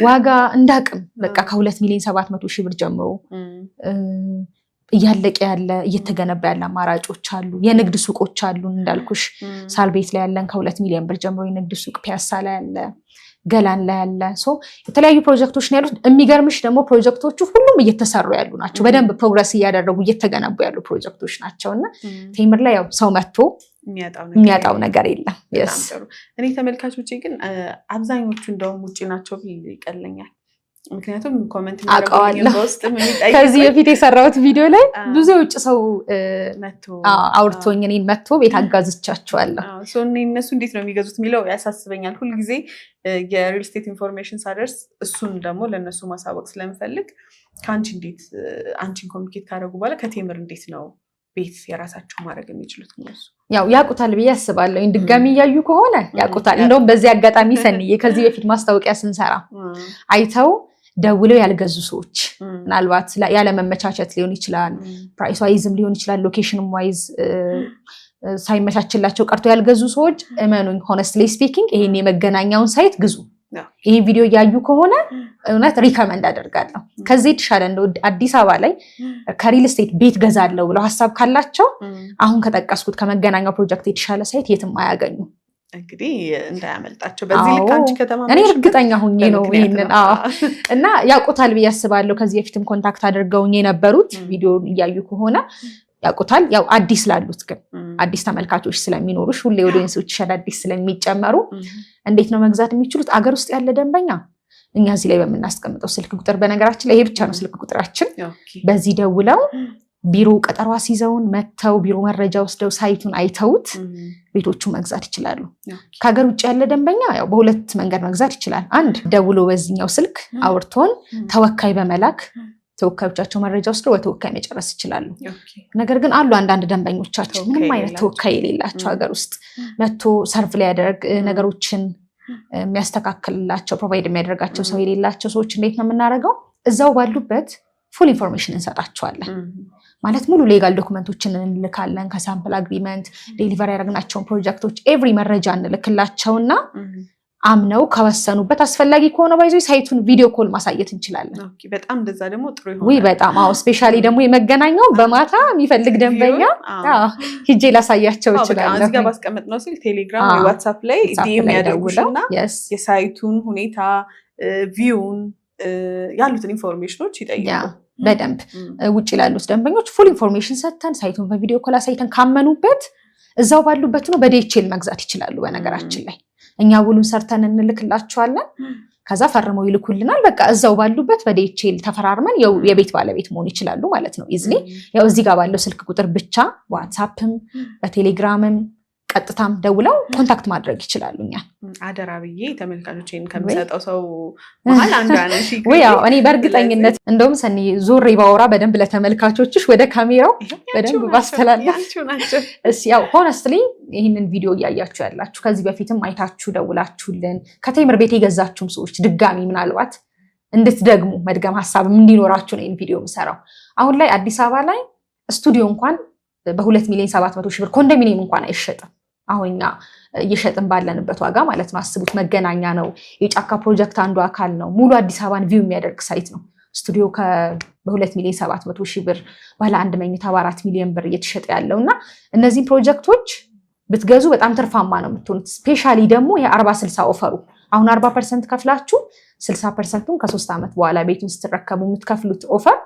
Speaker 2: ዋጋ እንዳቅም በቃ ከ2 ሚሊዮን 700 ሺህ ብር ጀምሮ እያለቀ ያለ እየተገነባ ያለ አማራጮች አሉ። የንግድ ሱቆች አሉን እንዳልኩሽ ሳር ቤት ላይ ያለን ከ2 ሚሊዮን ብር ጀምሮ የንግድ ሱቅ ፒያሳ ላይ ያለ ገላን ላይ ያለ የተለያዩ ፕሮጀክቶች ነው ያሉት። የሚገርምሽ ደግሞ ፕሮጀክቶቹ ሁሉም እየተሰሩ ያሉ ናቸው። በደንብ ፕሮግረስ እያደረጉ እየተገነቡ ያሉ ፕሮጀክቶች ናቸውና ቴምር ላይ ያው ሰው መጥቶ የሚያጣው ነገር የለም።
Speaker 3: እኔ ተመልካቾቼ ግን አብዛኞቹ እንደውም ውጪ ናቸው ብል ይቀለኛል። ምክንያቱም ኮሜንት
Speaker 2: ከዚህ በፊት የሰራሁት ቪዲዮ ላይ ብዙ የውጭ ሰው አውርቶኝ እኔን መጥቶ ቤት አጋዝቻቸዋለሁ።
Speaker 3: እነሱ እንዴት ነው የሚገዙት የሚለው ያሳስበኛል ሁልጊዜ። የሪል ስቴት ኢንፎርሜሽን ሳደርስ እሱን ደግሞ ለእነሱ ማሳወቅ ስለምፈልግ ከአንቺ እንዴት አንቺን ኮሚኒኬት ካደረጉ በኋላ ከቴምር እንዴት ነው ቤት የራሳቸው ማድረግ የሚችሉት?
Speaker 2: ያው ያቁታል ብዬ አስባለሁ። ድጋሚ እያዩ ከሆነ ያቁታል። እንደውም በዚህ አጋጣሚ ሰንዬ ከዚህ በፊት ማስታወቂያ ስንሰራ አይተው ደውለው ያልገዙ ሰዎች ምናልባት ያለመመቻቸት ሊሆን ይችላል፣ ፕራይስ ዋይዝም ሊሆን ይችላል፣ ሎኬሽንም ዋይዝ ሳይመቻችላቸው ቀርቶ ያልገዙ ሰዎች እመኑኝ ሆነስትሊ ስፒኪንግ ይሄን የመገናኛውን ሳይት ግዙ። ይሄ ቪዲዮ እያዩ ከሆነ እውነት ሪከመንድ አደርጋለሁ። ከዚህ የተሻለ እንደው አዲስ አበባ ላይ ከሪል ስቴት ቤት ገዛለሁ ብለው ሀሳብ ካላቸው አሁን ከጠቀስኩት ከመገናኛው ፕሮጀክት የተሻለ ሳይት የትም አያገኙ።
Speaker 3: እንግዲህ እንዳያመልጣቸው በዚህ ልክ አንቺ ከተማ
Speaker 2: እኔ እርግጠኛ ሆኜ ነው ይሄንን እና ያውቁታል ብዬ አስባለሁ። ከዚህ በፊትም ኮንታክት አድርገውኝ የነበሩት ቪዲዮን እያዩ ከሆነ ያውቁታል። ያው አዲስ ላሉት ግን አዲስ ተመልካቾች ስለሚኖሩሽ ሁሌ ኦዲየንሶች አዳዲስ ስለሚጨመሩ እንዴት ነው መግዛት የሚችሉት? አገር ውስጥ ያለ ደንበኛ እኛ እዚህ ላይ በምናስቀምጠው ስልክ ቁጥር፣ በነገራችን ላይ ይሄ ብቻ ነው ስልክ ቁጥራችን። በዚህ ደውለው ቢሮ ቀጠሮ አስይዘውን መተው ቢሮ መረጃ ወስደው ሳይቱን አይተውት ቤቶቹ መግዛት ይችላሉ። ከሀገር ውጭ ያለ ደንበኛ ያው በሁለት መንገድ መግዛት ይችላል። አንድ ደውሎ በዚህኛው ስልክ አውርቶን ተወካይ በመላክ ተወካዮቻቸው መረጃ ወስደው በተወካይ መጨረስ ይችላሉ። ነገር ግን አሉ አንዳንድ ደንበኞቻችን ምንም አይነት ተወካይ የሌላቸው ሀገር ውስጥ መጥቶ ሰርቭ ላይ ያደርግ ነገሮችን የሚያስተካክልላቸው ፕሮቫይድ የሚያደርጋቸው ሰው የሌላቸው ሰዎች እንዴት ነው የምናደርገው? እዛው ባሉበት ፉል ኢንፎርሜሽን እንሰጣቸዋለን። ማለት ሙሉ ሌጋል ዶክመንቶችን እንልካለን። ከሳምፕል አግሪመንት ዴሊቨር ያደረግናቸውን ፕሮጀክቶች ኤቭሪ መረጃ እንልክላቸውና አምነው ከወሰኑበት አስፈላጊ ከሆነ ባይዞ ሳይቱን ቪዲዮ ኮል ማሳየት እንችላለን።
Speaker 3: በጣም እንደዛ ደግሞ ጥሩ ይሆናል።
Speaker 2: ወይ በጣም ስፔሻሊ ደግሞ የመገናኛው በማታ የሚፈልግ ደንበኛ ሂጄ ላሳያቸው ይችላል።
Speaker 3: እዚህ ጋር ባስቀመጥነው ስልክ ቴሌግራም ወይ ዋትስአፕ ላይ ዲኤም ያደርጉና የሳይቱን ሁኔታ ቪውን ያሉትን ኢንፎርሜሽኖች ይጠይቃሉ።
Speaker 2: በደንብ ውጭ ላሉት ደንበኞች ፉል ኢንፎርሜሽን ሰጥተን ሳይቱን በቪዲዮ ኮል አሳይተን ካመኑበት እዛው ባሉበት ነው በዲኤችኤል መግዛት ይችላሉ። በነገራችን ላይ እኛ ውሉን ሰርተን እንልክላቸዋለን። ከዛ ፈርመው ይልኩልናል። በቃ እዛው ባሉበት በዲኤችኤል ተፈራርመን የቤት ባለቤት መሆን ይችላሉ ማለት ነው። ኢዝሊ ያው እዚህ ጋር ባለው ስልክ ቁጥር ብቻ ዋትስአፕም በቴሌግራምም ቀጥታም ደውለው ኮንታክት ማድረግ ይችላሉ። እኛ
Speaker 3: አደራ ብዬ ተመልካቾችን ከምሰጠው ሰው መሀል አንዷ ነሽ።
Speaker 2: ያው እኔ በእርግጠኝነት እንደውም ሰኒ ዞሬ ባወራ በደንብ ለተመልካቾችሽ ወደ ካሜራው በደንብ ባስተላለፍ ያው ሆነስትሊ ይህንን ቪዲዮ እያያችሁ ያላችሁ ከዚህ በፊትም አይታችሁ ደውላችሁልን ከቴምር ቤት የገዛችሁም ሰዎች ድጋሚ ምናልባት እንድትደግሙ መድገም ሀሳብ እንዲኖራችሁ ነው ይህን ቪዲዮ የምሰራው። አሁን ላይ አዲስ አበባ ላይ ስቱዲዮ እንኳን በ2 ሚሊዮን 700 ሺህ ብር ኮንዶሚኒየም እንኳን አይሸጥም። አሁን እኛ እየሸጥን ባለንበት ዋጋ ማለት ነው። አስቡት፣ መገናኛ ነው፣ የጫካ ፕሮጀክት አንዱ አካል ነው። ሙሉ አዲስ አበባን ቪው የሚያደርግ ሳይት ነው። ስቱዲዮ በ2 ሚሊዮን 700 ሺህ ብር፣ ባለ 1 መኝታ በ4 ሚሊዮን ብር እየተሸጠ ያለው እና እነዚህን ፕሮጀክቶች ብትገዙ በጣም ትርፋማ ነው የምትሆኑት። ስፔሻሊ ደግሞ የ40/60 ኦፈሩ አሁን 40% ከፍላችሁ 60%ን ከ3 ዓመት በኋላ ቤቱን ስትረከቡ የምትከፍሉት ኦፈር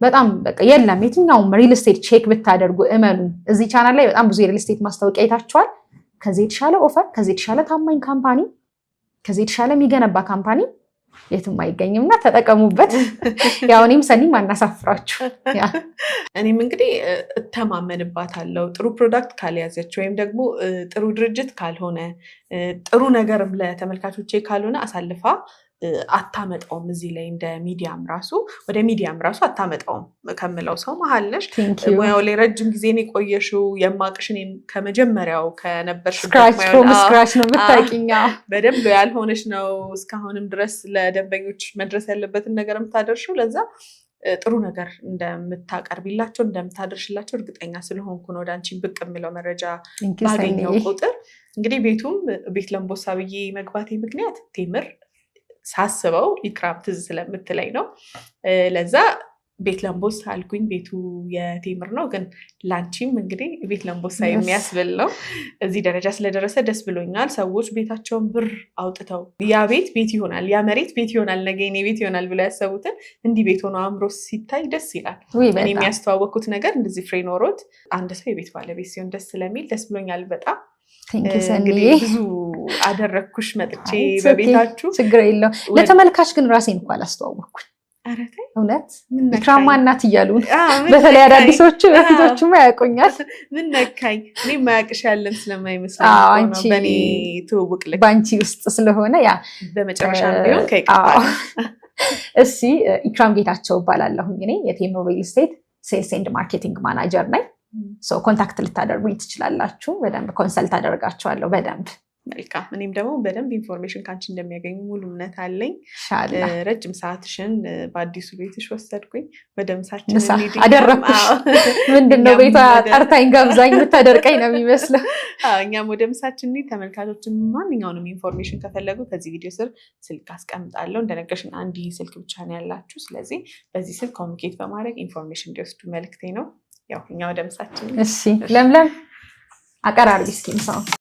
Speaker 2: በጣም በቃ የለም። የትኛውም ሪል ስቴት ቼክ ብታደርጉ እመኑ፣ እዚህ ቻናል ላይ በጣም ብዙ የሪል ስቴት ማስታወቂያ አይታችኋል። ከዚህ የተሻለ ኦፈር፣ ከዚህ የተሻለ ታማኝ ካምፓኒ፣ ከዚህ የተሻለ የሚገነባ ካምፓኒ የትም አይገኝምና ተጠቀሙበት። ያው እኔም ሰኒም አናሳፍራችሁ።
Speaker 3: እኔም እንግዲህ እተማመንባታለሁ ጥሩ ፕሮዳክት ካልያዘች ወይም ደግሞ ጥሩ ድርጅት ካልሆነ ጥሩ ነገርም ለተመልካቾቼ ካልሆነ አሳልፋ አታመጣውም። እዚህ ላይ እንደ ሚዲያም ራሱ ወደ ሚዲያም ራሱ አታመጣውም ከምለው ሰው መሀል ነሽ። ሙያው ላይ ረጅም ጊዜ ነው የቆየሽው። የማቅሽን ከመጀመሪያው
Speaker 2: ስክራች ነው የምታውቂኝ።
Speaker 3: በደንብ ያልሆነሽ ነው እስካሁንም ድረስ ለደንበኞች መድረስ ያለበትን ነገር የምታደርሽው። ለዛ ጥሩ ነገር እንደምታቀርቢላቸው እንደምታደርሽላቸው እርግጠኛ ስለሆንኩ ነው ወደ አንቺን ብቅ የምለው መረጃ ባገኘው ቁጥር። እንግዲህ ቤቱም ቤት ለምቦሳ ብዬ መግባቴ ምክንያት ቴምር ሳስበው ኢክራም ትዝ ስለምትለኝ ነው። ለዛ ቤት ለምቦሳ አልኩኝ። ቤቱ የቴምር ነው፣ ግን ላንቺም እንግዲህ ቤት ለምቦሳ የሚያስብል ነው። እዚህ ደረጃ ስለደረሰ ደስ ብሎኛል። ሰዎች ቤታቸውን ብር አውጥተው ያ ቤት ይሆናል፣ ያ መሬት ቤት ይሆናል፣ ነገ የኔ ቤት ይሆናል ብለው ያሰቡትን እንዲህ ቤት ሆኖ አምሮ ሲታይ ደስ ይላል። እኔ የሚያስተዋወቅኩት ነገር እንደዚህ ፍሬ ኖሮት አንድ ሰው የቤት ባለቤት ሲሆን ደስ ስለሚል ደስ ብሎኛል በጣም። እንግዲህ ብዙ አደረግኩሽ መጥቼ በቤታችሁ።
Speaker 2: ችግር የለው። ለተመልካች ግን ራሴን እንኳን አላስተዋወቅኩኝ። እውነት ኢክራም እናት እያሉ በተለይ አዳዲሶቹ በፊቶቹማ ያውቁኛል።
Speaker 3: ምን ነካኝ? እኔ ማያውቅሽ ያለን ስለማይመስለኝ በእኔ ትውውቅ ልክ
Speaker 2: በአንቺ ውስጥ ስለሆነ ያ
Speaker 3: በመጨረሻ ቢሆን ከይቀባል።
Speaker 2: እሺ ኢክራም ጌታቸው እባላለሁኝ። እኔ የቴምር ሪል ስቴት ሴልስ ኤንድ ማርኬቲንግ ማናጀር ነኝ። ኮንታክት ልታደርጉኝ ትችላላችሁ። በደንብ ኮንሰልት አደርጋችኋለሁ በደንብ።
Speaker 3: መልካም። እኔም ደግሞ በደንብ ኢንፎርሜሽን ከአንቺ እንደሚያገኙ ሙሉ እምነት አለኝ። ረጅም ሰዓትሽን በአዲሱ ቤትሽ ወሰድኩኝ። ወደ ምሳችን
Speaker 2: አደረኩሽ። ምንድነው ቤቷ ጠርታኝ ጋብዛኝ የምታደርቀኝ ነው የሚመስለው።
Speaker 3: እኛም ወደ ምሳችን ተመልካቾችን ማንኛውንም ኢንፎርሜሽን ከፈለጉ ከዚህ ቪዲዮ ስር ስልክ አስቀምጣለሁ። እንደነገርሽን አንድ ስልክ ብቻ ነው ያላችሁ። ስለዚህ በዚህ ስልክ ኮሚኒኬት በማድረግ ኢንፎርሜሽን እንዲወስዱ መልክቴ ነው። ያው እኛ ወደ ምሳችን።
Speaker 2: እሺ ለምለም አቀራርቢ እስኪ ምሳው